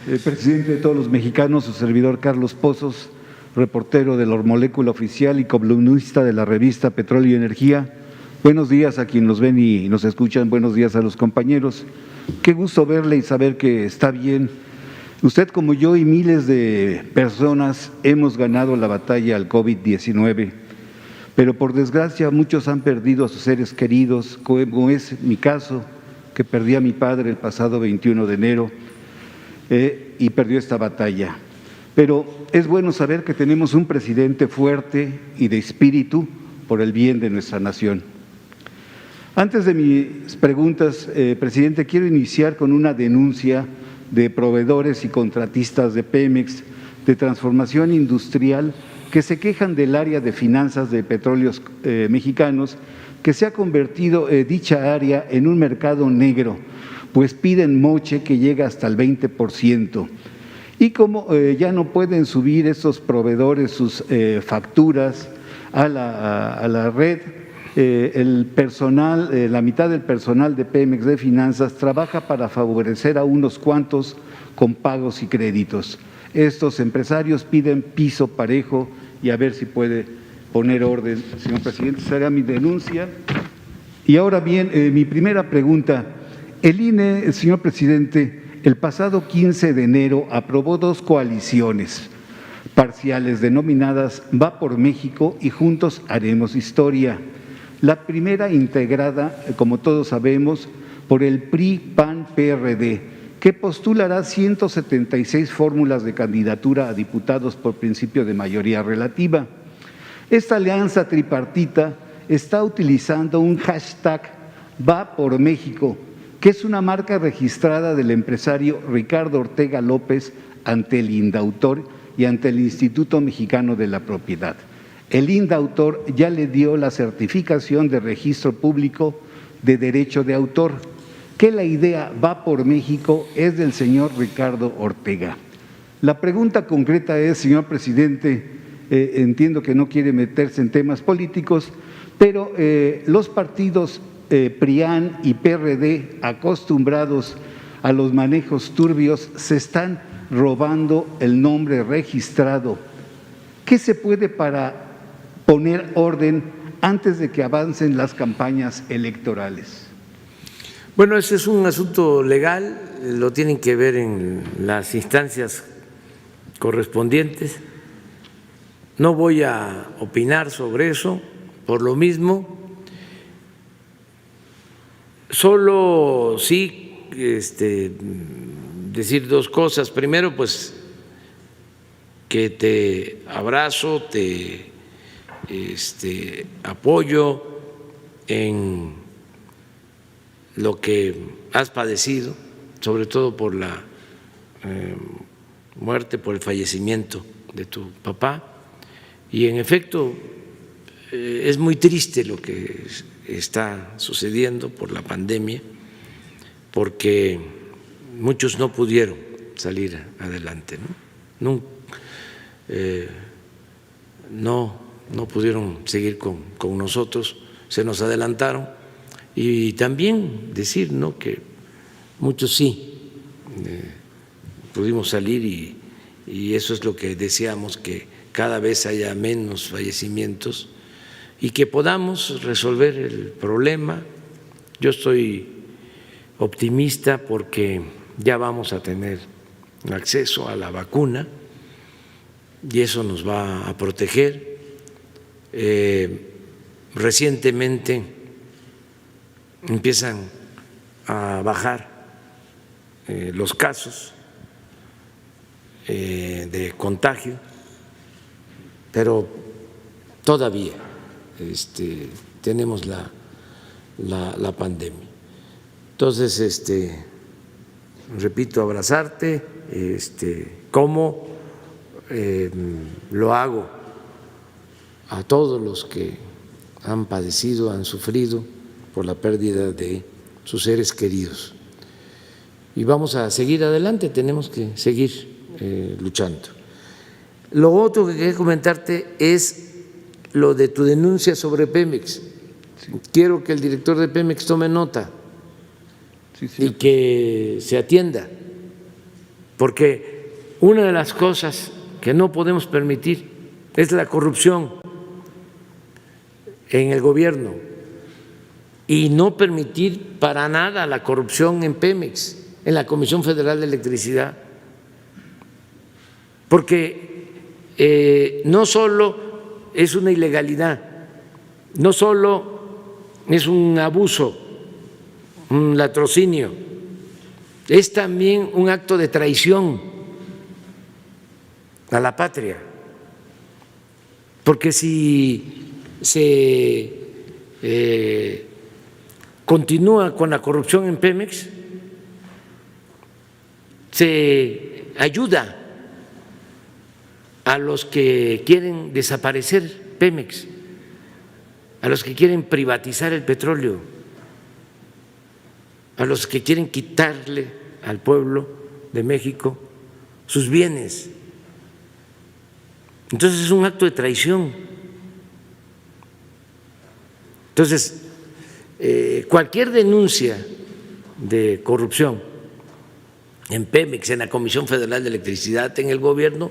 El presidente de todos los mexicanos, su servidor Carlos Pozos, reportero de la Molécula Oficial y columnista de la revista Petróleo y Energía. Buenos días a quienes nos ven y nos escuchan, buenos días a los compañeros. Qué gusto verle y saber que está bien. Usted, como yo y miles de personas, hemos ganado la batalla al COVID-19, pero por desgracia muchos han perdido a sus seres queridos, como es mi caso, que perdí a mi padre el pasado 21 de enero y perdió esta batalla. Pero es bueno saber que tenemos un presidente fuerte y de espíritu por el bien de nuestra nación. Antes de mis preguntas, presidente, quiero iniciar con una denuncia de proveedores y contratistas de Pemex de transformación industrial que se quejan del área de finanzas de Petróleos Mexicanos, que se ha convertido dicha área en un mercado negro, pues piden moche que llega hasta el 20%. Y como ya no pueden subir estos proveedores sus facturas a la red, el personal, la mitad del personal de Pemex de Finanzas trabaja para favorecer a unos cuantos con pagos y créditos. Estos empresarios piden piso parejo y a ver si puede poner orden, señor presidente. Será mi denuncia. Y ahora bien, mi primera pregunta. El INE, señor presidente, el pasado 15 de enero aprobó dos coaliciones parciales denominadas Va por México y Juntos Haremos Historia. La primera integrada, como todos sabemos, por el PRI-PAN-PRD, que postulará 176 fórmulas de candidatura a diputados por principio de mayoría relativa. Esta alianza tripartita está utilizando un hashtag Va por México, que es una marca registrada del empresario Ricardo Ortega López ante el INDAUTOR y ante el Instituto Mexicano de la Propiedad. El INDAUTOR ya le dio la certificación de registro público de derecho de autor, que la idea Va por México es del señor Ricardo Ortega. La pregunta concreta es, señor presidente, entiendo que no quiere meterse en temas políticos, pero los partidos PRIAN y PRD, acostumbrados a los manejos turbios, se están robando el nombre registrado. ¿Qué se puede para poner orden antes de que avancen las campañas electorales? Bueno, ese es un asunto legal, lo tienen que ver en las instancias correspondientes. No voy a opinar sobre eso, por lo mismo Solo sí decir dos cosas. Primero, pues que te abrazo, te apoyo en lo que has padecido, sobre todo por la muerte, por el fallecimiento de tu papá. Y en efecto, es muy triste lo que está sucediendo por la pandemia, porque muchos no pudieron salir adelante, no pudieron seguir con nosotros, se nos adelantaron. Y también decir que muchos sí pudimos salir y eso es lo que deseamos, que cada vez haya menos fallecimientos y que podamos resolver el problema. Yo estoy optimista porque ya vamos a tener acceso a la vacuna y eso nos va a proteger. Recientemente empiezan a bajar los casos de contagio, pero todavía tenemos la pandemia. Entonces, repito, abrazarte, como lo hago a todos los que han padecido, han sufrido por la pérdida de sus seres queridos. Y vamos a seguir adelante, tenemos que seguir luchando. Lo otro que quería comentarte es lo de tu denuncia sobre Pemex. Quiero que el director de Pemex tome nota y que se atienda, porque una de las cosas que no podemos permitir es la corrupción en el gobierno y no permitir para nada la corrupción en Pemex, en la Comisión Federal de Electricidad, porque no solo es una ilegalidad, no solo es un abuso, un latrocinio, es también un acto de traición a la patria, porque si se continúa con la corrupción en Pemex, se ayuda a los que quieren desaparecer Pemex, a los que quieren privatizar el petróleo, a los que quieren quitarle al pueblo de México sus bienes. Entonces es un acto de traición. Entonces, cualquier denuncia de corrupción en Pemex, en la Comisión Federal de Electricidad, en el gobierno,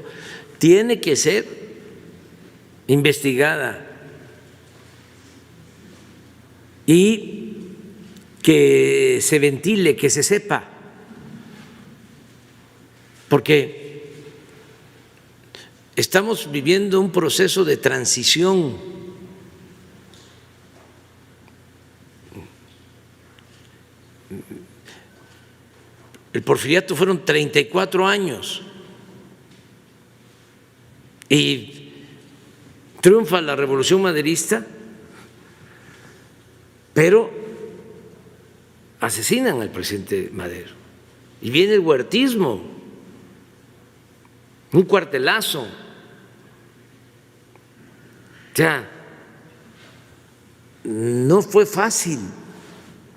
tiene que ser investigada y que se ventile, que se sepa, porque estamos viviendo un proceso de transición. El porfiriato fueron 34 años y triunfa la Revolución Maderista, pero asesinan al presidente Madero y viene el huertismo, un cuartelazo. O sea, no fue fácil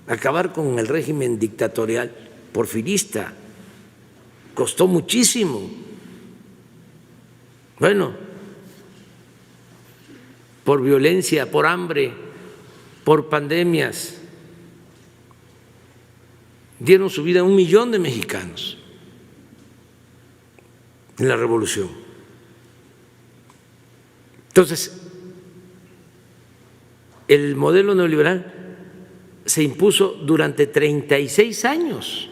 acabar con el régimen dictatorial porfirista, costó muchísimo. Bueno, por violencia, por hambre, por pandemias, dieron su vida a 1 millón de mexicanos en la revolución. Entonces, el modelo neoliberal se impuso durante 36 años.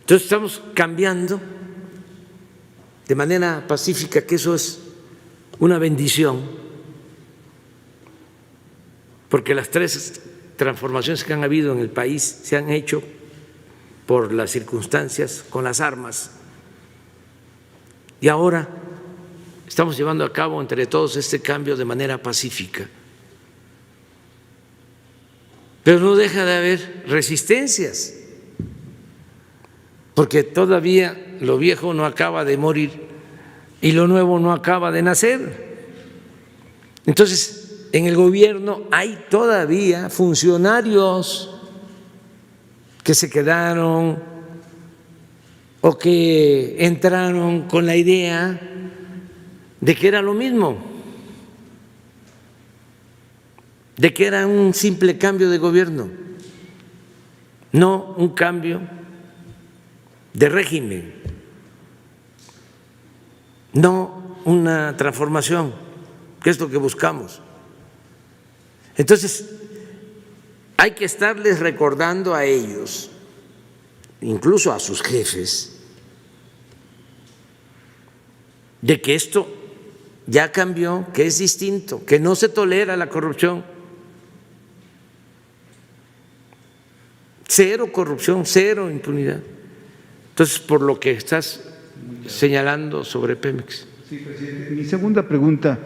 Entonces estamos cambiando de manera pacífica, que eso es una bendición, porque las tres transformaciones que han habido en el país se han hecho por las circunstancias, con las armas. Y ahora estamos llevando a cabo entre todos este cambio de manera pacífica. Pero no deja de haber resistencias, porque todavía lo viejo no acaba de morir y lo nuevo no acaba de nacer. Entonces, en el gobierno hay todavía funcionarios que se quedaron o que entraron con la idea de que era lo mismo, de que era un simple cambio de gobierno, no un cambio de régimen, no una transformación, que es lo que buscamos. Entonces, hay que estarles recordando a ellos, incluso a sus jefes, de que esto ya cambió, que es distinto, que no se tolera la corrupción. Cero corrupción, cero impunidad. Entonces, por lo que estás señalando sobre Pemex. Sí, presidente. Mi segunda pregunta,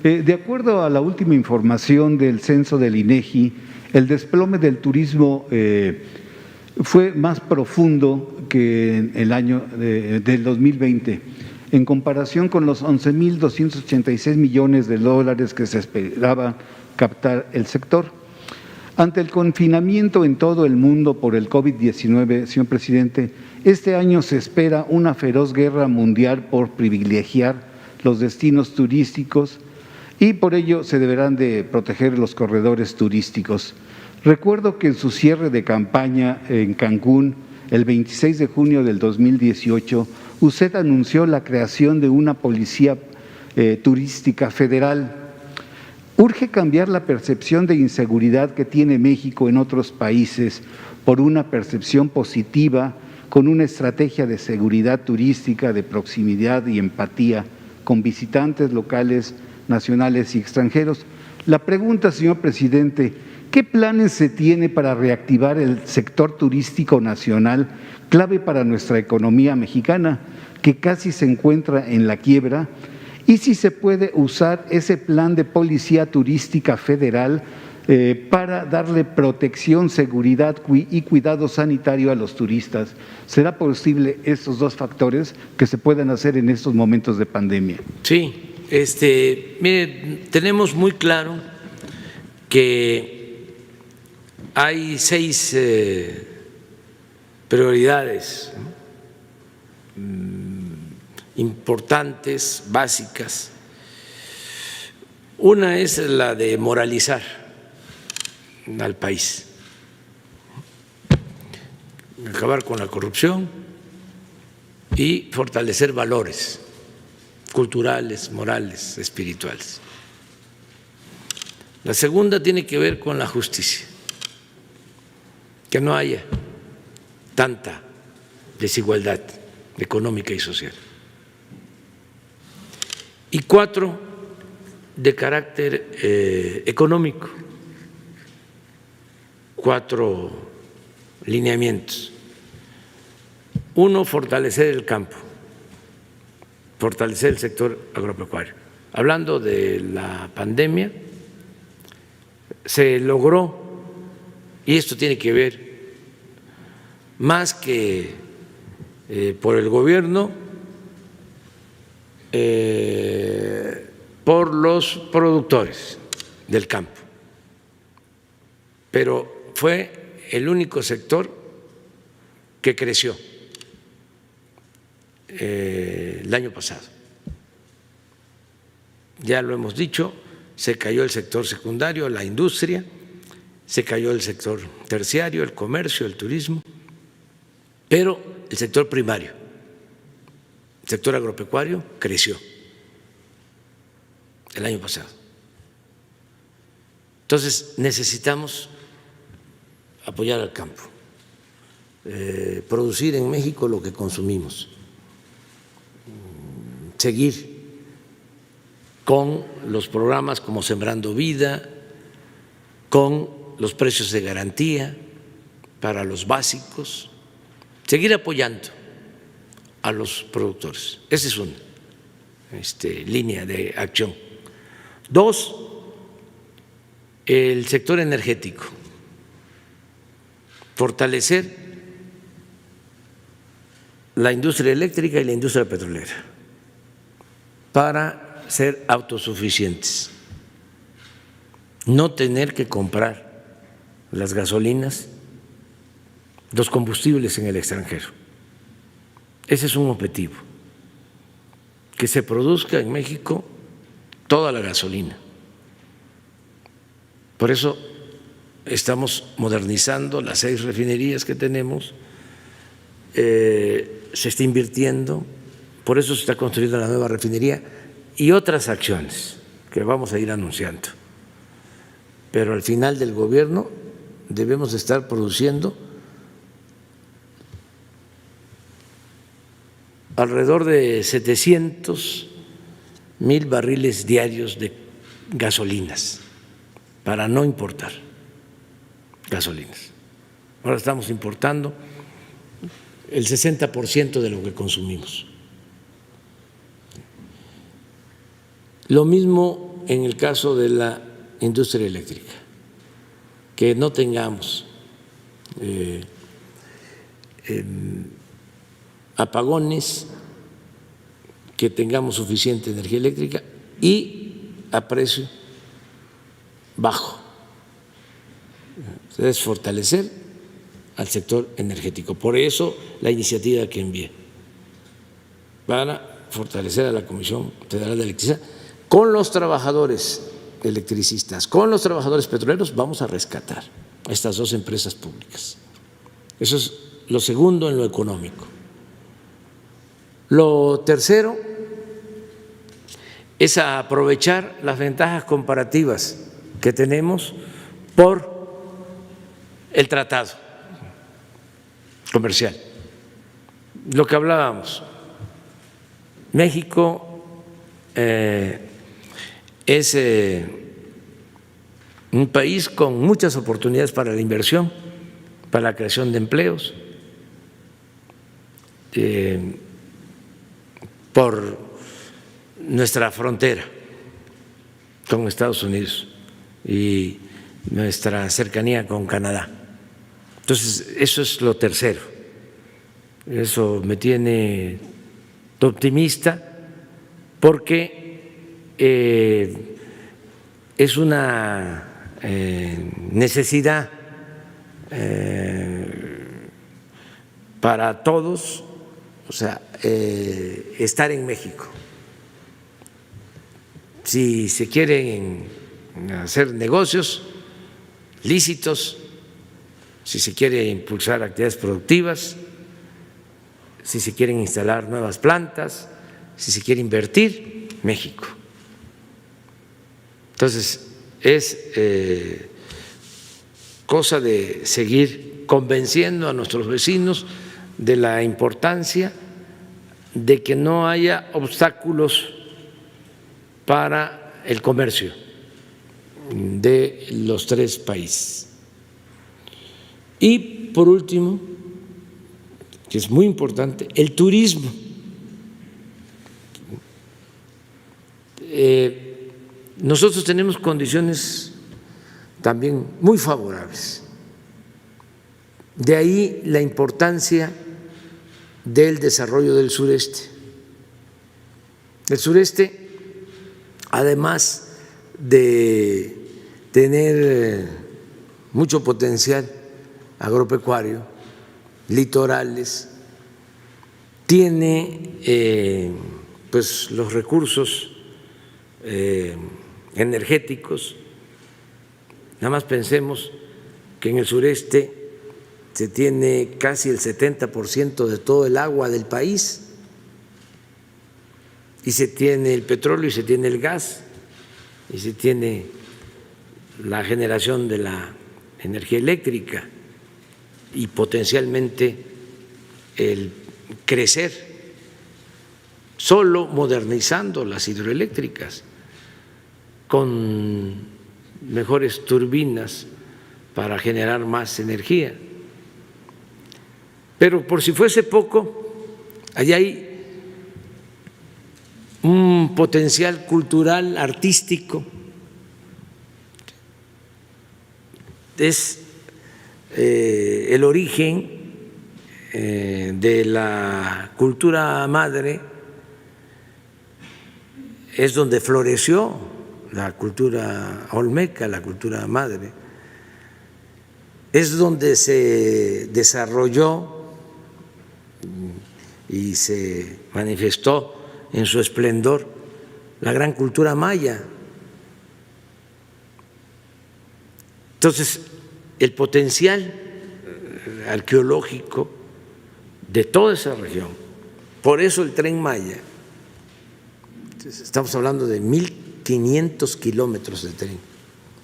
de acuerdo a la última información del censo del INEGI, el desplome del turismo fue más profundo que en el año del 2020, en comparación con los 11.286 millones de dólares que se esperaba captar el sector. Ante el confinamiento en todo el mundo por el COVID-19, señor presidente, este año se espera una feroz guerra mundial por privilegiar los destinos turísticos y por ello se deberán de proteger los corredores turísticos. Recuerdo que en su cierre de campaña en Cancún, el 26 de junio del 2018, usted anunció la creación de una policía turística federal. Urge cambiar la percepción de inseguridad que tiene México en otros países por una percepción positiva, con una estrategia de seguridad turística, de proximidad y empatía con visitantes locales, nacionales y extranjeros. La pregunta, señor presidente, ¿qué planes se tiene para reactivar el sector turístico nacional, clave para nuestra economía mexicana, que casi se encuentra en la quiebra? Y si se puede usar ese plan de policía turística federal para darle protección, seguridad y cuidado sanitario a los turistas. ¿Será posible estos dos factores que se puedan hacer en estos momentos de pandemia? Sí, mire, tenemos muy claro que hay 6 prioridades importantes, básicas. Una es la de moralizar al país, acabar con la corrupción y fortalecer valores culturales, morales, espirituales. La segunda tiene que ver con la justicia, que no haya tanta desigualdad económica y social. Y 4, de carácter económico, 4 lineamientos. 1, fortalecer el campo, fortalecer el sector agropecuario. Hablando de la pandemia, se logró, y esto tiene que ver más que por el gobierno, por los productores del campo, pero fue el único sector que creció el año pasado. Ya lo hemos dicho, se cayó el sector secundario, la industria, se cayó el sector terciario, el comercio, el turismo, pero el sector primario, el sector agropecuario, creció el año pasado. Entonces necesitamos apoyar al campo, producir en México lo que consumimos, seguir con los programas como Sembrando Vida, con los precios de garantía para los básicos, seguir apoyando a los productores. Esa es una línea de acción. Dos, el sector energético, fortalecer la industria eléctrica y la industria petrolera para ser autosuficientes, no tener que comprar las gasolinas, los combustibles en el extranjero. Ese es un objetivo, que se produzca en México toda la gasolina. Por eso estamos modernizando las 6 refinerías que tenemos, se está invirtiendo, por eso se está construyendo la nueva refinería y otras acciones que vamos a ir anunciando. Pero al final del gobierno debemos estar produciendo alrededor de 700,000 barriles diarios de gasolinas para no importar gasolinas. Ahora estamos importando el 60% de lo que consumimos. Lo mismo en el caso de la industria eléctrica, que no tengamos apagones, que tengamos suficiente energía eléctrica y a precio bajo. Es fortalecer al sector energético. Por eso la iniciativa que envié para fortalecer a la Comisión Federal de Electricidad con los trabajadores electricistas, con los trabajadores petroleros, vamos a rescatar a estas 2 empresas públicas. Eso es lo segundo en lo económico. Lo tercero es aprovechar las ventajas comparativas que tenemos por el tratado comercial. Lo que hablábamos, México es un país con muchas oportunidades para la inversión, para la creación de empleos, por nuestra frontera con Estados Unidos y nuestra cercanía con Canadá. Entonces, eso es lo tercero. Eso me tiene optimista porque es una necesidad para todos, o sea, estar en México. Si se quieren hacer negocios lícitos, si se quiere impulsar actividades productivas, si se quieren instalar nuevas plantas, si se quiere invertir, México. Entonces, es cosa de seguir convenciendo a nuestros vecinos de la importancia de que no haya obstáculos para el comercio de los 3 países. Y por último, que es muy importante, el turismo. Nosotros tenemos condiciones también muy favorables. De ahí la importancia del desarrollo del sureste. El sureste, además de tener mucho potencial agropecuario, litorales, tiene pues los recursos energéticos. Nada más pensemos que en el sureste se tiene casi el 70% de todo el agua del país, y se tiene el petróleo, y se tiene el gas, y se tiene la generación de la energía eléctrica, y potencialmente el crecer solo modernizando las hidroeléctricas con mejores turbinas, para generar más energía. Pero por si fuese poco, allá hay un potencial cultural, artístico. Es el origen de la cultura madre, es donde floreció la cultura olmeca, la cultura madre, es donde se desarrolló y se manifestó en su esplendor la gran cultura maya. Entonces, el potencial arqueológico de toda esa región, por eso el Tren Maya, estamos hablando de 1.500 kilómetros de tren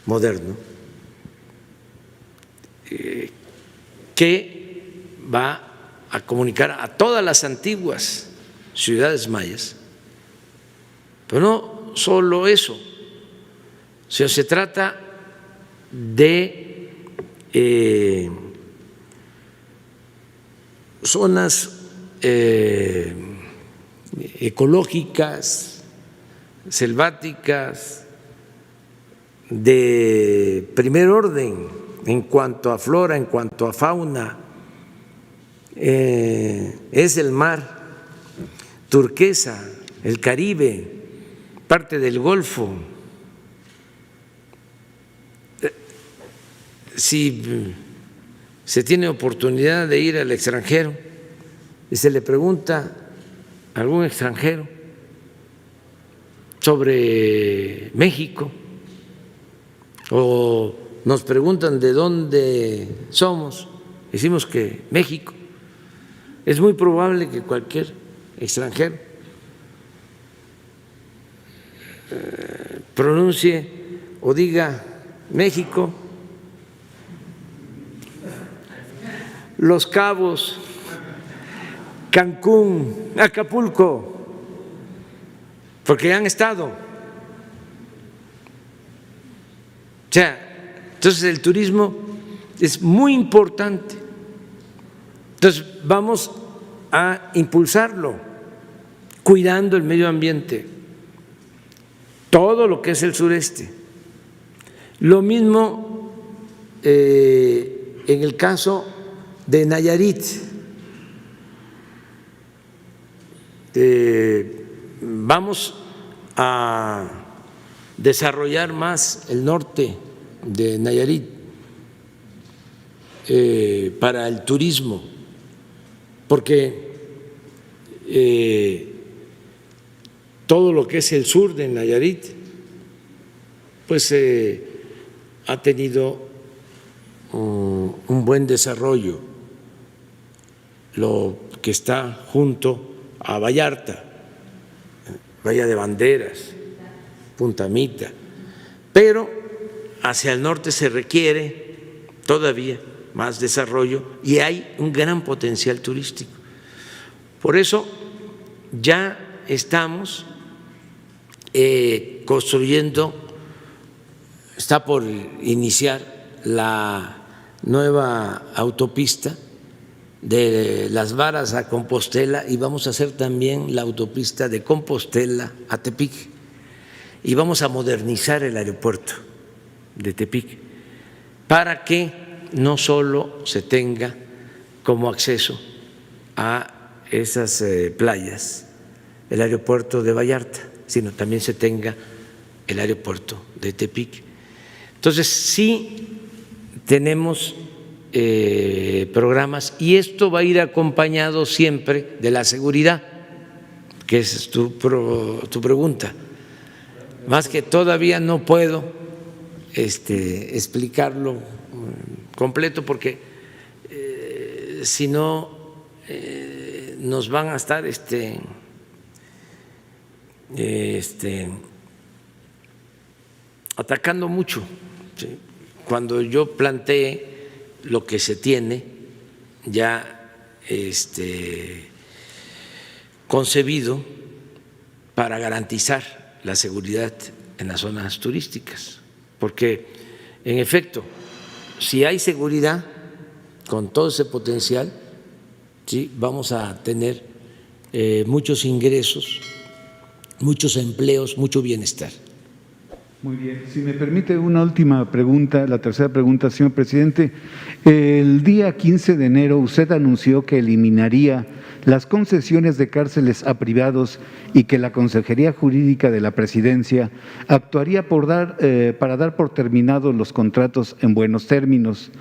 moderno, que va a comunicar a todas las antiguas ciudades mayas. Pero no solo eso, sino se trata de zonas ecológicas, selváticas, de primer orden en cuanto a flora, en cuanto a fauna. Es el mar turquesa, el Caribe, parte del Golfo. Si se tiene oportunidad de ir al extranjero y se le pregunta a algún extranjero sobre México, o nos preguntan de dónde somos, decimos que México, es muy probable que cualquier extranjero pronuncie o diga México, Los Cabos, Cancún, Acapulco, porque han estado. O sea, entonces el turismo es muy importante. Entonces vamos a impulsarlo, cuidando el medio ambiente, todo lo que es el sureste. Lo mismo en el caso de Nayarit. Vamos a desarrollar más el norte de Nayarit para el turismo, porque todo lo que es el sur de Nayarit pues ha tenido un buen desarrollo, lo que está junto a Vallarta, Bahía de Banderas, Punta Mita, pero hacia el norte se requiere todavía más desarrollo y hay un gran potencial turístico. Por eso ya estamos construyendo, está por iniciar la nueva autopista de Las Varas a Compostela y vamos a hacer también la autopista de Compostela a Tepic y vamos a modernizar el aeropuerto de Tepic para que no solo se tenga como acceso a esas playas el aeropuerto de Vallarta, sino también se tenga el aeropuerto de Tepic. Entonces sí tenemos programas y esto va a ir acompañado siempre de la seguridad, que es tu pregunta. Más que todavía no puedo explicarlo completo porque si no nos van a estar atacando mucho. ¿Sí? Cuando yo planteé lo que se tiene ya concebido para garantizar la seguridad en las zonas turísticas, porque en efecto si hay seguridad, con todo ese potencial, sí, vamos a tener muchos ingresos, muchos empleos, mucho bienestar. Muy bien. Si me permite una última pregunta, la tercera pregunta, señor presidente. El día 15 de enero usted anunció que eliminaría las concesiones de cárceles a privados y que la Consejería Jurídica de la Presidencia actuaría para dar por terminados los contratos en buenos términos.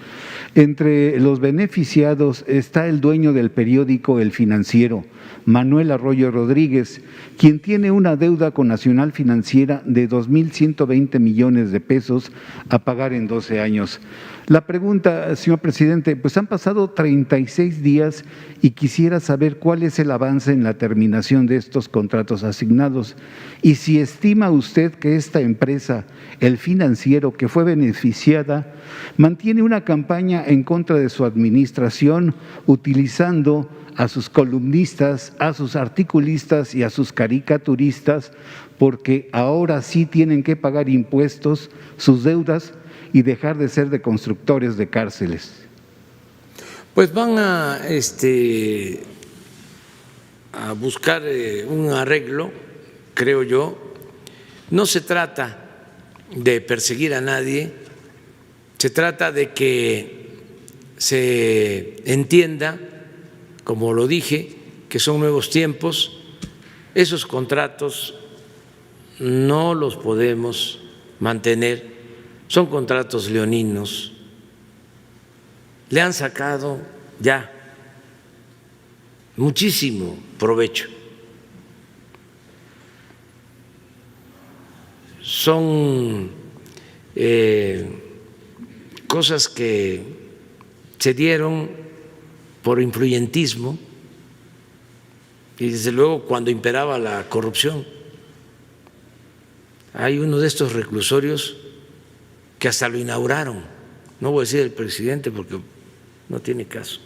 Entre los beneficiados está el dueño del periódico El Financiero, Manuel Arroyo Rodríguez, quien tiene una deuda con Nacional Financiera de 2.120 millones de pesos a pagar en 12 años. La pregunta, señor presidente, pues han pasado 36 días y quisiera saber cuál es el avance en la terminación de estos contratos asignados y si estima usted que esta empresa, El Financiero, que fue beneficiada, mantiene una campaña en contra de su administración utilizando a sus columnistas, a sus articulistas y a sus caricaturistas, porque ahora sí tienen que pagar impuestos, sus deudas, y dejar de ser de constructores de cárceles. Pues van a buscar un arreglo, creo yo. No se trata de perseguir a nadie, se trata de que se entienda, como lo dije, que son nuevos tiempos. Esos contratos no los podemos mantener, son contratos leoninos, le han sacado ya muchísimo provecho. Son cosas que se dieron por influyentismo y desde luego cuando imperaba la corrupción. Hay uno de estos reclusorios que hasta lo inauguraron, no voy a decir el presidente porque no tiene caso.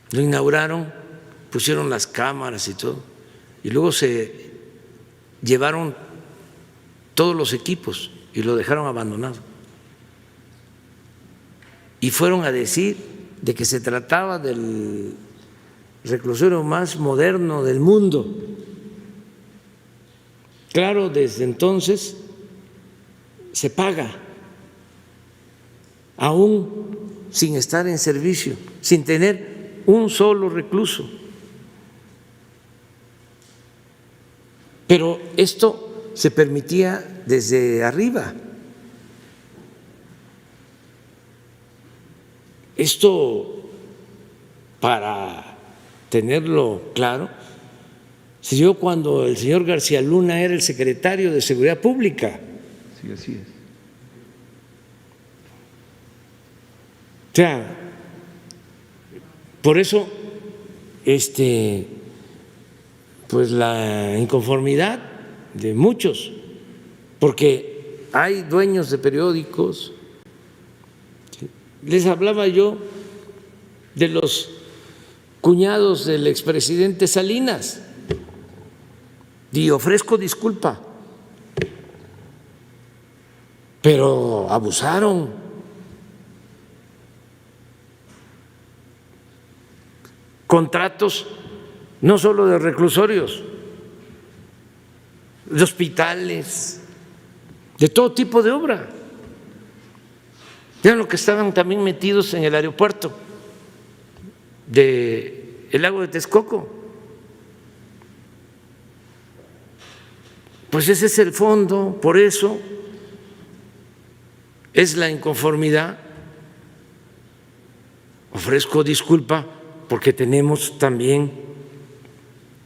Lo inauguraron, pusieron las cámaras y todo, y luego se llevaron todos los equipos y lo dejaron abandonado. Y fueron a decir de que se trataba del reclusorio más moderno del mundo. Claro, desde entonces se paga, aún sin estar en servicio, sin tener un solo recluso. Pero esto se permitía desde arriba. Esto, para tenerlo claro, se dio cuando el señor García Luna era el secretario de Seguridad Pública. Sí, así es. O sea, por eso, pues la inconformidad de muchos, porque hay dueños de periódicos. Les hablaba yo de los cuñados del expresidente Salinas y ofrezco disculpa, pero abusaron. Contratos no solo de reclusorios, de hospitales, de todo tipo de obra. Vean lo que estaban también metidos en el aeropuerto del lago de Texcoco. Pues ese es el fondo, por eso es la inconformidad. Ofrezco disculpa porque tenemos también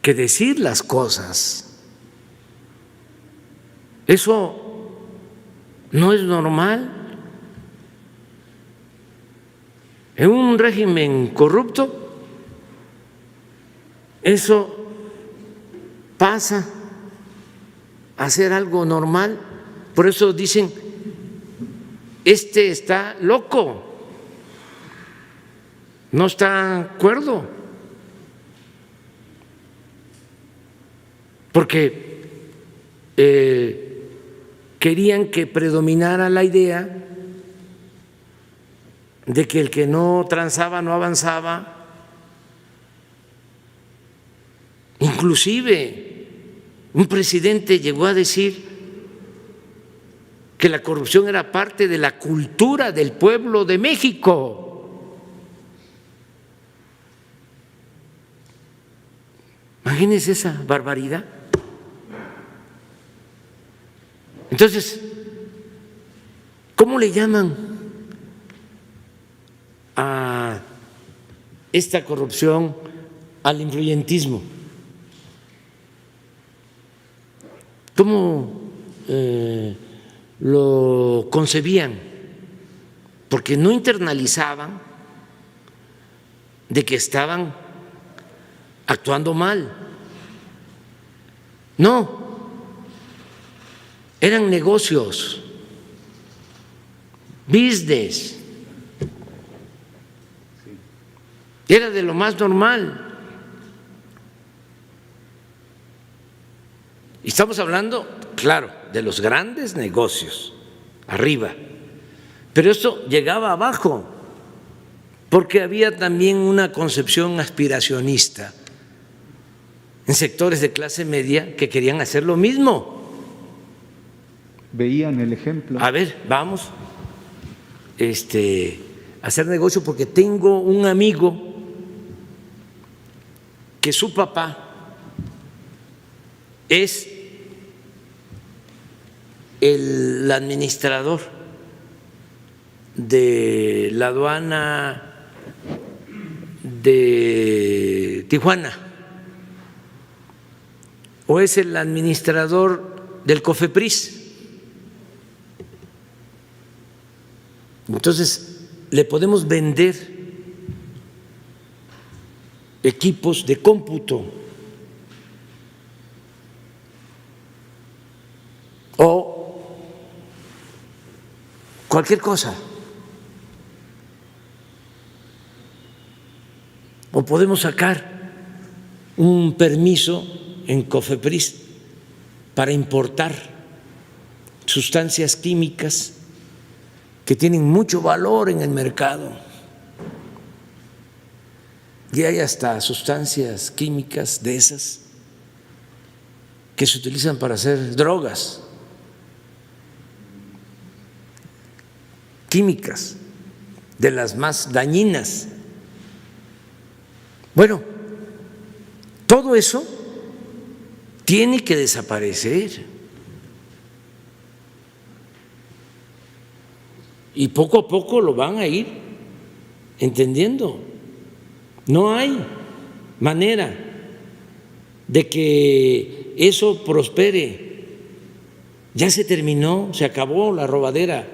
que decir las cosas. Eso no es normal. En un régimen corrupto, eso pasa a ser algo normal. Por eso dicen, está loco, no está cuerdo, porque querían que predominara la idea de que el que no transaba no avanzaba. Inclusive un presidente llegó a decir que la corrupción era parte de la cultura del pueblo de México. Imagínense esa barbaridad. Entonces, ¿cómo le llaman a esta corrupción? Al influyentismo. ¿Cómo lo concebían? Porque no internalizaban de que estaban actuando mal. No, eran negocios, business. Era de lo más normal. Y estamos hablando, claro, de los grandes negocios, arriba. Pero esto llegaba abajo, porque había también una concepción aspiracionista en sectores de clase media que querían hacer lo mismo. Veían el ejemplo. A ver, vamos a hacer negocio, porque tengo un amigo que su papá es el administrador de la aduana de Tijuana, o es el administrador del COFEPRIS. Entonces, le podemos vender equipos de cómputo o cualquier cosa, o podemos sacar un permiso en COFEPRIS para importar sustancias químicas que tienen mucho valor en el mercado. Y hay hasta sustancias químicas de esas que se utilizan para hacer drogas químicas, de las más dañinas. Bueno, todo eso tiene que desaparecer. Y poco a poco lo van a ir entendiendo. No hay manera de que eso prospere. Ya se terminó, se acabó la robadera,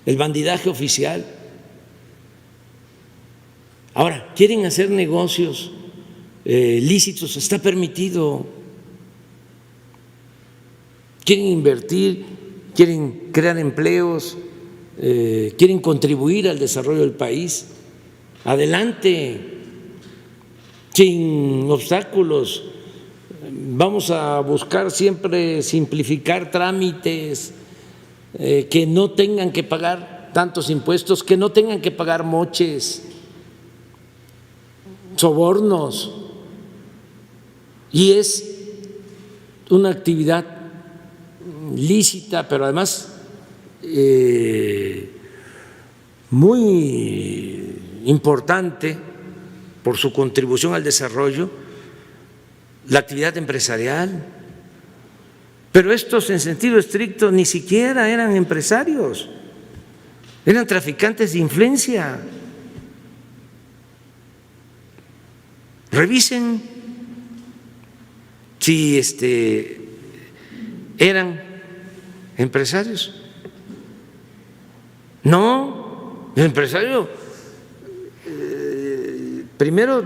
el bandidaje oficial. Ahora, quieren hacer negocios lícitos, está permitido. Quieren invertir, quieren crear empleos, quieren contribuir al desarrollo del país. Adelante, sin obstáculos. Vamos a buscar siempre simplificar trámites, que no tengan que pagar tantos impuestos, que no tengan que pagar moches, sobornos. Y es una actividad lícita, pero además muy importante por su contribución al desarrollo, la actividad empresarial. Pero estos, en sentido estricto, ni siquiera eran empresarios, eran traficantes de influencia. Revisen si eran empresarios. No, el empresario primero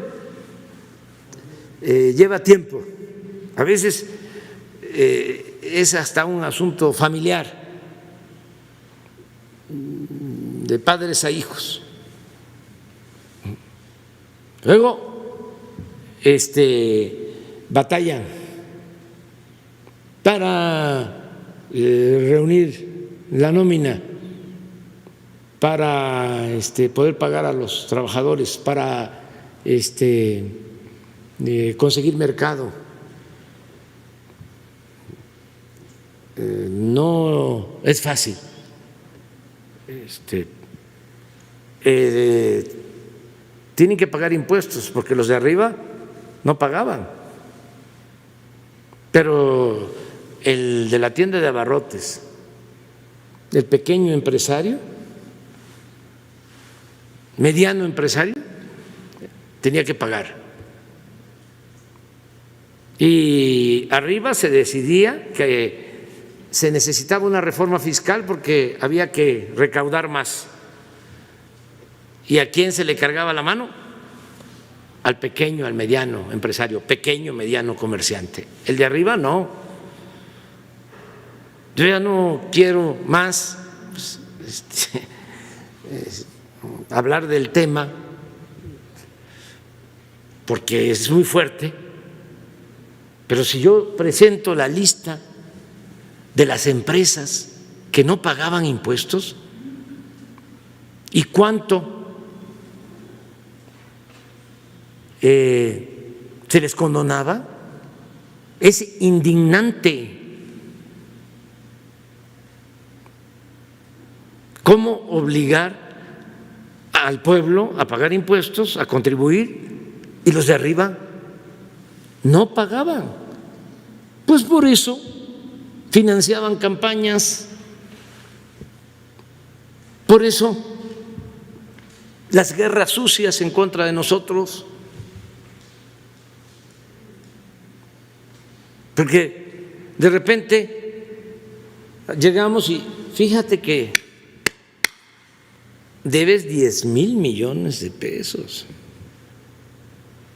lleva tiempo, a veces es hasta un asunto familiar, de padres a hijos. Luego batallan para reunir la nómina, para poder pagar a los trabajadores, para conseguir mercado. No es fácil. Tienen que pagar impuestos porque los de arriba no pagaban. Pero el de la tienda de abarrotes, el pequeño empresario, mediano empresario, tenía que pagar. Y arriba se decidía que se necesitaba una reforma fiscal porque había que recaudar más. ¿Y a quién se le cargaba la mano? Al pequeño, al mediano empresario, pequeño, mediano comerciante. El de arriba no. Yo ya no quiero más hablar del tema porque es muy fuerte, pero si yo presento la lista de las empresas que no pagaban impuestos y cuánto se les condonaba, es indignante. ¿Cómo obligar al pueblo a pagar impuestos, a contribuir, y los de arriba no pagaban? Pues por eso financiaban campañas, por eso las guerras sucias en contra de nosotros, porque de repente llegamos y fíjate que debes 10,000 millones de pesos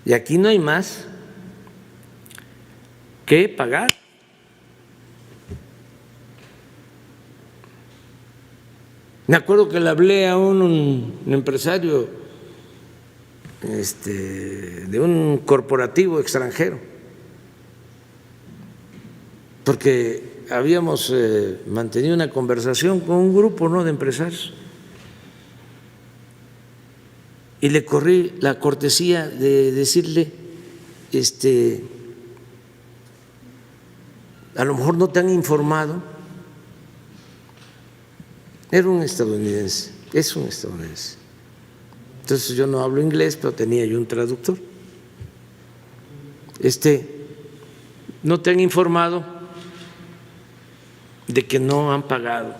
y aquí no hay más que pagar. Me acuerdo que le hablé a un empresario de un corporativo extranjero, porque habíamos mantenido una conversación con un grupo de empresarios y le corrí la cortesía de decirle, a lo mejor no te han informado. Era un estadounidense, es un estadounidense. Entonces yo no hablo inglés, pero tenía yo un traductor. No te han informado de que no han pagado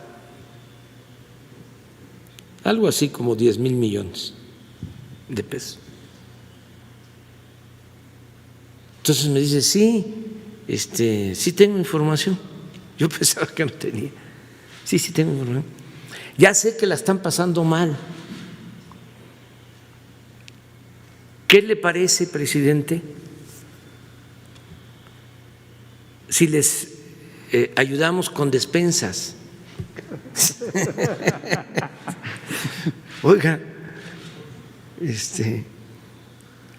algo así como 10,000 millones de pesos. Entonces me dice, sí, sí tengo información. Yo pensaba que no tenía. Sí tengo información. Ya sé que la están pasando mal. ¿Qué le parece, presidente, si les ayudamos con despensas? Oiga,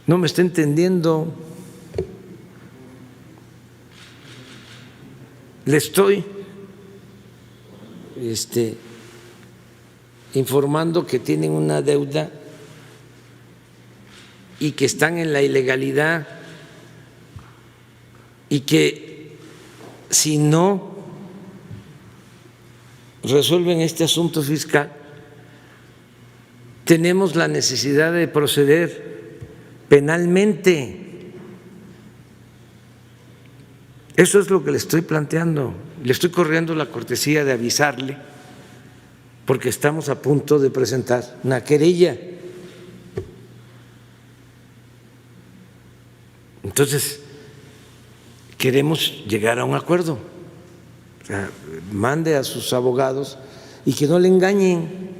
no me está entendiendo. Le estoy informando que tienen una deuda y que están en la ilegalidad y que si no resuelven este asunto fiscal, tenemos la necesidad de proceder penalmente. Eso es lo que le estoy planteando. Le estoy corriendo la cortesía de avisarle porque estamos a punto de presentar una querella. Entonces, queremos llegar a un acuerdo. O sea, mande a sus abogados y que no le engañen.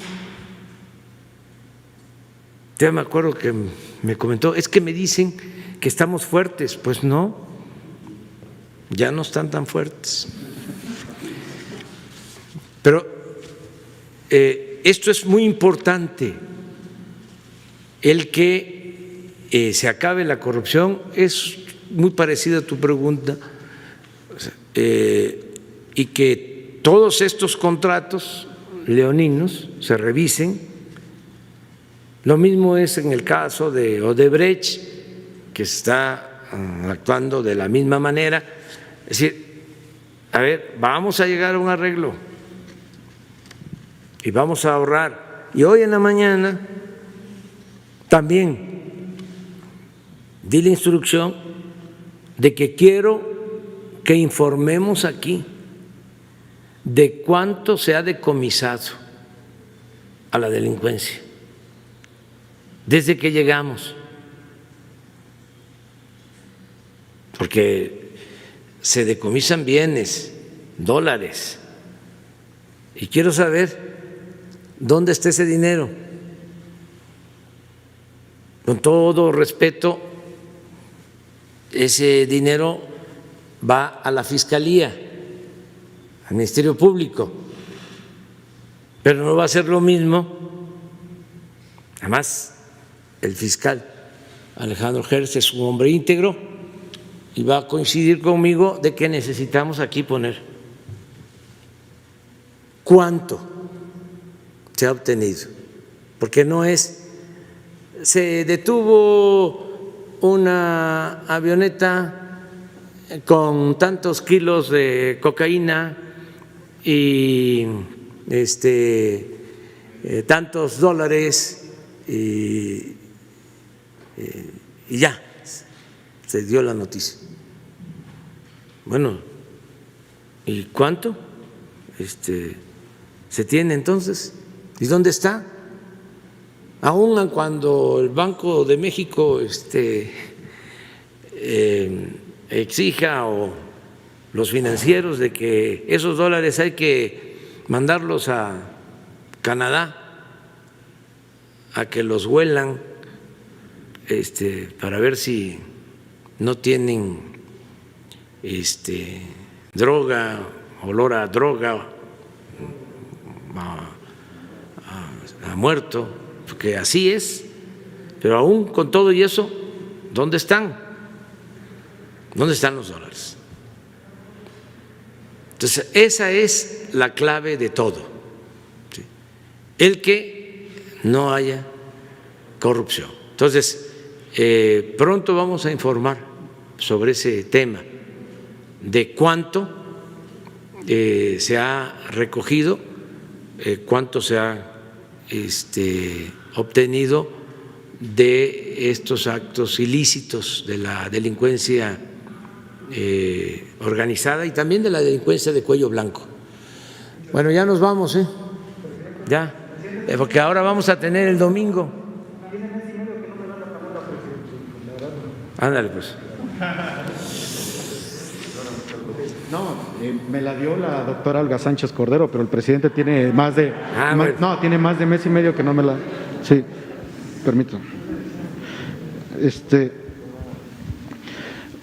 Ya me acuerdo que me comentó, es que me dicen que estamos fuertes. Pues no, ya no están tan fuertes. Pero esto es muy importante, el que se acabe la corrupción. Es muy parecida a tu pregunta, y que todos estos contratos leoninos se revisen. Lo mismo es en el caso de Odebrecht, que está actuando de la misma manera. Es decir, a ver, vamos a llegar a un arreglo y vamos a ahorrar. Y hoy en la mañana también di la instrucción de que quiero que informemos aquí de cuánto se ha decomisado a la delincuencia desde que llegamos, porque se decomisan bienes, dólares, y quiero saber dónde está ese dinero. Con todo respeto, ese dinero va a la Fiscalía, al Ministerio Público, pero no va a ser lo mismo. Además, el fiscal Alejandro Gertz es un hombre íntegro y va a coincidir conmigo de que necesitamos aquí poner cuánto se ha obtenido, porque no es, se detuvo una avioneta con tantos kilos de cocaína y tantos dólares y ya se dio la noticia. Bueno, ¿y cuánto se tiene entonces? ¿Y dónde está? Aun cuando el Banco de México exija, o los financieros, de que esos dólares hay que mandarlos a Canadá a que los huelan para ver si no tienen droga, olor a droga, a muerto, porque así es. Pero aún con todo y eso, ¿dónde están? ¿Dónde están los dólares? Entonces, esa es la clave de todo, ¿sí? El que no haya corrupción. Entonces, pronto vamos a informar sobre ese tema, de cuánto se ha recogido, cuánto se ha obtenido de estos actos ilícitos de la delincuencia organizada y también de la delincuencia de cuello blanco. Bueno, ya nos vamos, ya, porque ahora vamos a tener el domingo. Ándale, pues. No, me la dio la doctora Olga Sánchez Cordero, pero el presidente tiene más de tiene más de mes y medio que no me la. Sí, permítame.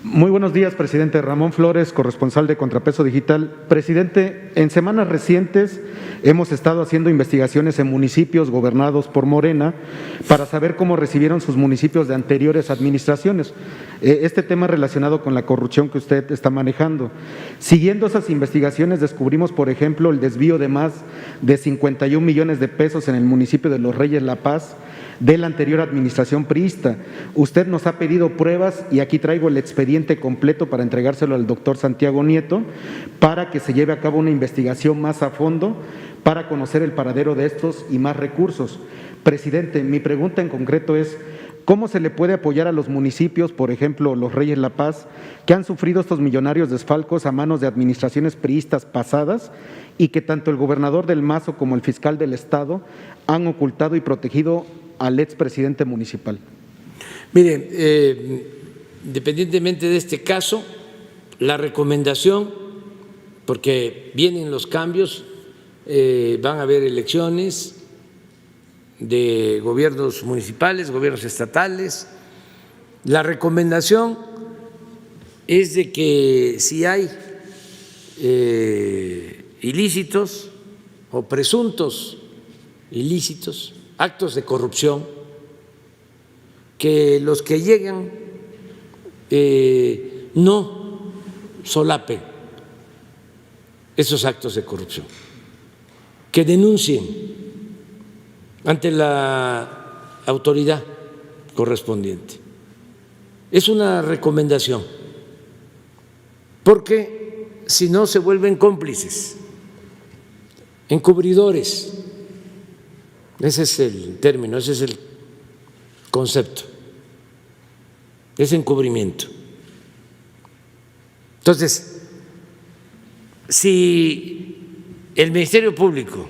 Muy buenos días, presidente. Ramón Flores, corresponsal de Contrapeso Digital. Presidente, en semanas recientes hemos estado haciendo investigaciones en municipios gobernados por Morena para saber cómo recibieron sus municipios de anteriores administraciones. Este tema relacionado con la corrupción que usted está manejando. Siguiendo esas investigaciones descubrimos, por ejemplo, el desvío de más de 51 millones de pesos en el municipio de Los Reyes La Paz de la anterior administración priista. Usted nos ha pedido pruebas y aquí traigo el expediente completo para entregárselo al doctor Santiago Nieto para que se lleve a cabo una investigación más a fondo para conocer el paradero de estos y más recursos. Presidente, mi pregunta en concreto es: ¿cómo se le puede apoyar a los municipios, por ejemplo, Los Reyes La Paz, que han sufrido estos millonarios desfalcos a manos de administraciones priistas pasadas y que tanto el gobernador del Mazo como el fiscal del Estado han ocultado y protegido al expresidente municipal? Mire, independientemente de este caso, la recomendación, porque vienen los cambios, van a haber elecciones de gobiernos municipales, gobiernos estatales. La recomendación es de que si hay ilícitos o presuntos ilícitos, actos de corrupción, que los que llegan no solapen esos actos de corrupción, que denuncien ante la autoridad correspondiente. Es una recomendación, porque si no se vuelven cómplices, encubridores. Ese es el término, ese es el concepto, es encubrimiento. Entonces, si el Ministerio Público,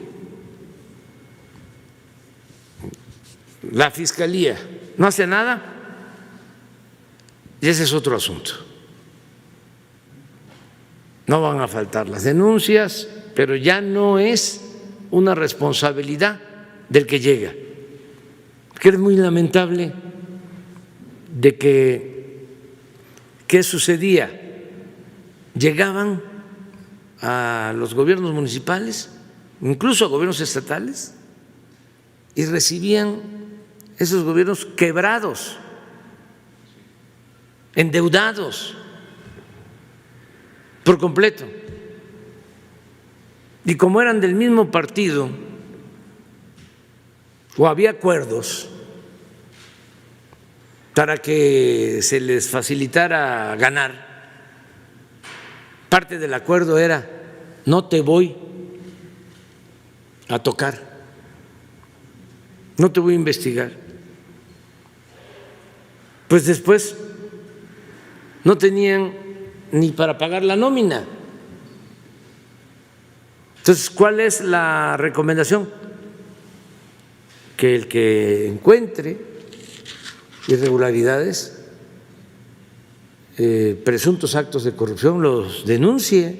la Fiscalía, no hace nada, y ese es otro asunto. No van a faltar las denuncias, pero ya no es una responsabilidad del que llega. Que es muy lamentable de que, ¿qué sucedía? Llegaban a los gobiernos municipales, incluso a gobiernos estatales, y recibían esos gobiernos quebrados, endeudados por completo. Y como eran del mismo partido o había acuerdos para que se les facilitara ganar, parte del acuerdo era: no te voy a tocar, no te voy a investigar. Pues después no tenían ni para pagar la nómina. Entonces, ¿cuál es la recomendación? Que el que encuentre irregularidades, presuntos actos de corrupción, los denuncie.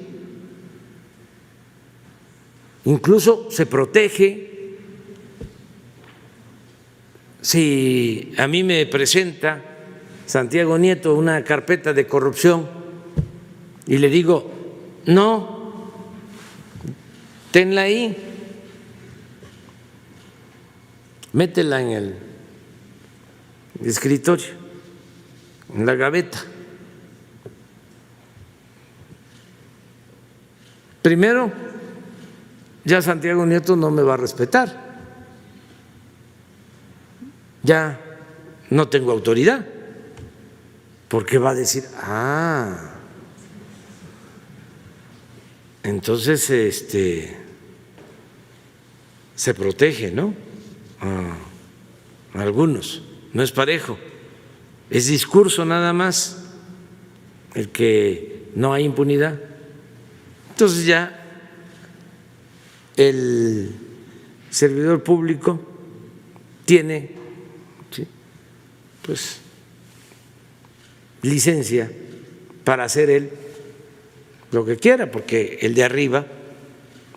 Incluso se protege. Si a mí me presenta Santiago Nieto una carpeta de corrupción y le digo: no, tenla ahí, métela en el escritorio, en la gaveta. Primero, ya Santiago Nieto no me va a respetar, ya no tengo autoridad, porque va a decir: ah, entonces se protege, ¿no? A algunos, no es parejo, es discurso nada más el que no hay impunidad. Entonces ya el servidor público tiene, ¿sí?, pues licencia para hacer él lo que quiera, porque el de arriba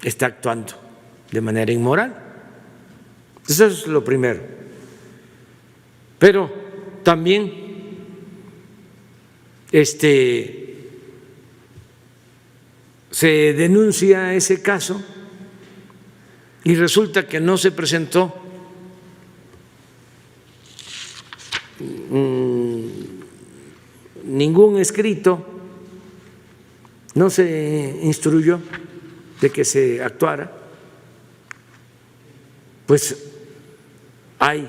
está actuando de manera inmoral. Eso es lo primero. Pero también se denuncia ese caso y resulta que no se presentó ningún escrito, no se instruyó de que se actuara, pues hay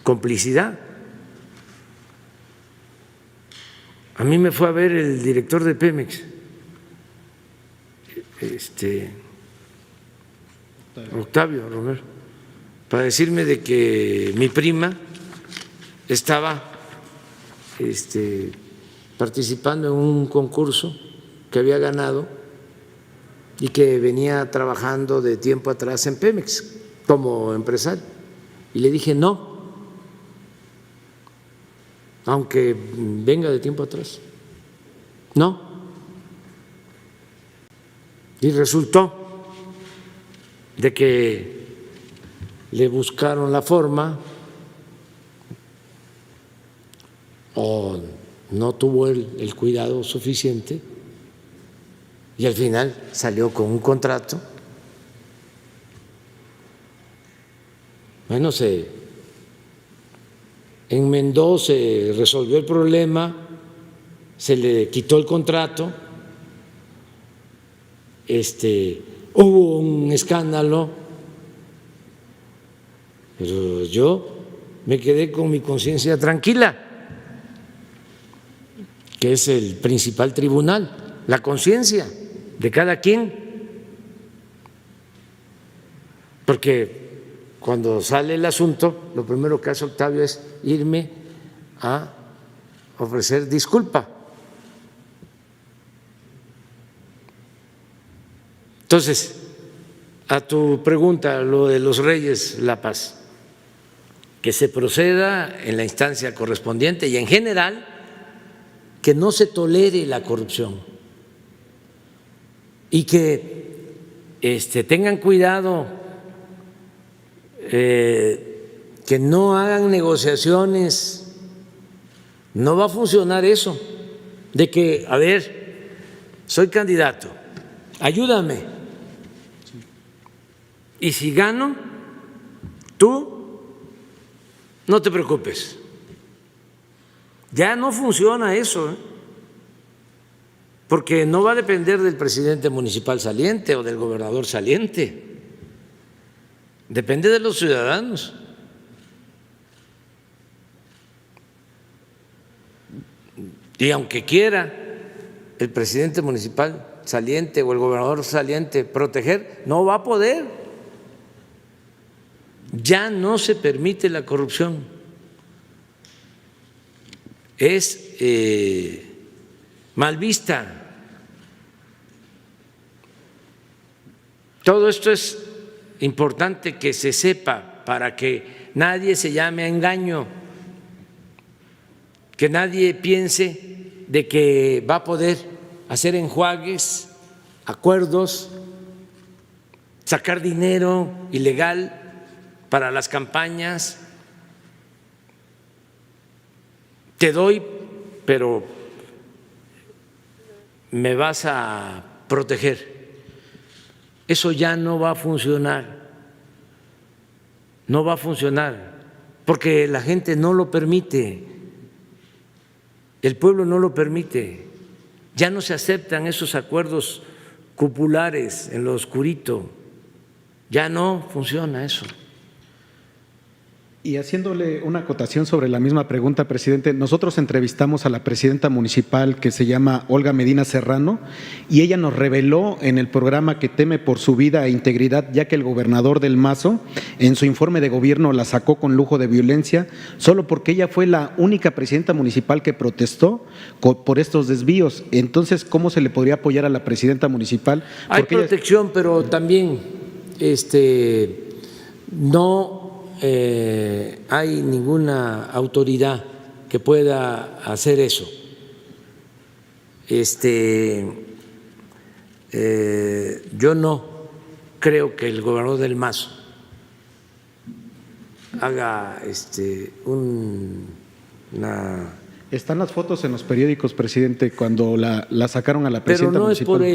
complicidad. A mí me fue a ver el director de Pemex, Octavio Romero, para decirme de que mi prima estaba participando en un concurso que había ganado y que venía trabajando de tiempo atrás en Pemex como empresario. Y le dije: no, aunque venga de tiempo atrás, no. Y resultó de que le buscaron la forma o no tuvo el cuidado suficiente y al final salió con un contrato. Bueno, se enmendó, se resolvió el problema, se le quitó el contrato, hubo un escándalo, pero yo me quedé con mi conciencia tranquila, que es el principal tribunal, la conciencia de cada quien. Porque cuando sale el asunto, lo primero que hace Octavio es irme a ofrecer disculpa. Entonces, a tu pregunta, lo de los Reyes La Paz, que se proceda en la instancia correspondiente y en general que no se tolere la corrupción y que tengan cuidado, que no hagan negociaciones. No va a funcionar eso de que, a ver, soy candidato, ayúdame, y si gano, tú no te preocupes. Ya no funciona eso, porque no va a depender del presidente municipal saliente o del gobernador saliente, depende de los ciudadanos. Y aunque quiera el presidente municipal saliente o el gobernador saliente proteger, no va a poder. Ya no se permite la corrupción. Es mal vista. Todo esto es importante que se sepa para que nadie se llame a engaño, que nadie piense de que va a poder hacer enjuagues, acuerdos, sacar dinero ilegal para las campañas. Te doy, pero me vas a proteger. Eso ya no va a funcionar. No va a funcionar, porque la gente no lo permite, el pueblo no lo permite. Ya no se aceptan esos acuerdos cupulares en lo oscurito, ya no funciona eso. Y haciéndole una acotación sobre la misma pregunta, presidente, nosotros entrevistamos a la presidenta municipal que se llama Olga Medina Serrano y ella nos reveló en el programa que teme por su vida e integridad, ya que el gobernador del Mazo en su informe de gobierno la sacó con lujo de violencia solo porque ella fue la única presidenta municipal que protestó por estos desvíos. Entonces, ¿cómo se le podría apoyar a la presidenta municipal? Hay protección, pero también no hay ninguna autoridad que pueda hacer eso. Yo no creo que el gobernador del Mazo haga una… Están las fotos en los periódicos, presidente, cuando la sacaron a la presidenta municipal. Pero no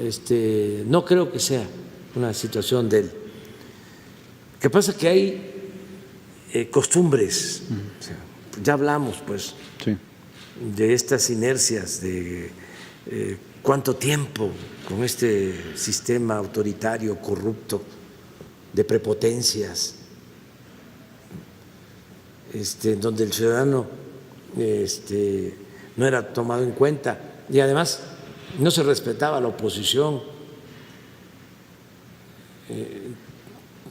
es por él, no creo que sea una situación de él. Lo que pasa es que hay costumbres, o sea, ya hablamos pues sí, de estas inercias, de cuánto tiempo con este sistema autoritario, corrupto, de prepotencias, en donde el ciudadano no era tomado en cuenta y además no se respetaba la oposición.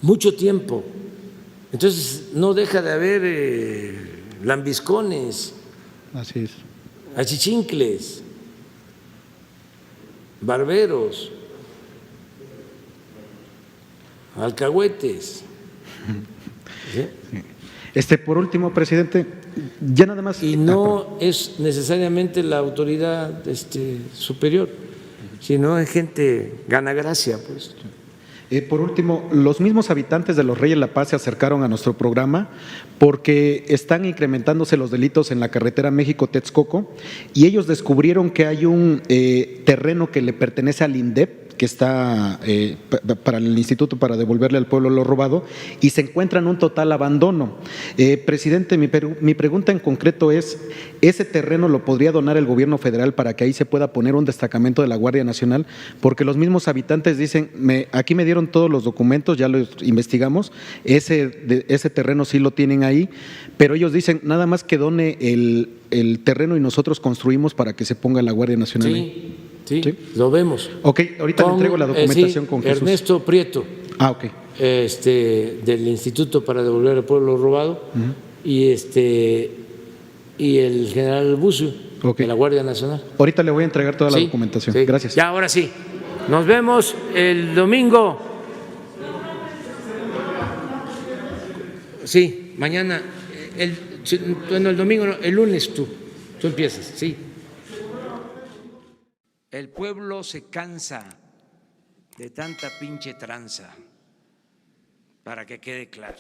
Mucho tiempo. Entonces no deja de haber lambiscones, así es, achichincles, barberos, alcahuetes. ¿Sí? Por último, presidente, ya nada más… Y no es necesariamente la autoridad superior, sino es gente ganagracia, pues. Por último, los mismos habitantes de Los Reyes La Paz se acercaron a nuestro programa porque están incrementándose los delitos en la carretera México-Texcoco y ellos descubrieron que hay un terreno que le pertenece al INDEP, que está para el instituto para devolverle al pueblo lo robado y se encuentra en un total abandono. Presidente, mi pregunta en concreto es, ¿ese terreno lo podría donar el gobierno federal para que ahí se pueda poner un destacamento de la Guardia Nacional? Porque los mismos habitantes dicen, aquí me dieron todos los documentos, ya los investigamos, ese terreno sí lo tienen ahí, pero ellos dicen, nada más que done el terreno y nosotros construimos para que se ponga la Guardia Nacional ahí. Sí, lo vemos. Ok, ahorita le entrego la documentación con Jesús. Ernesto Prieto, ok. del Instituto para Devolver al Pueblo Robado, y el general Bucio, de la Guardia Nacional. Ahorita le voy a entregar toda la documentación. Sí. Gracias. Ya, ahora sí. Nos vemos el domingo. Sí, mañana. El domingo, no, el lunes tú empiezas, sí. El pueblo se cansa de tanta pinche tranza, para que quede claro.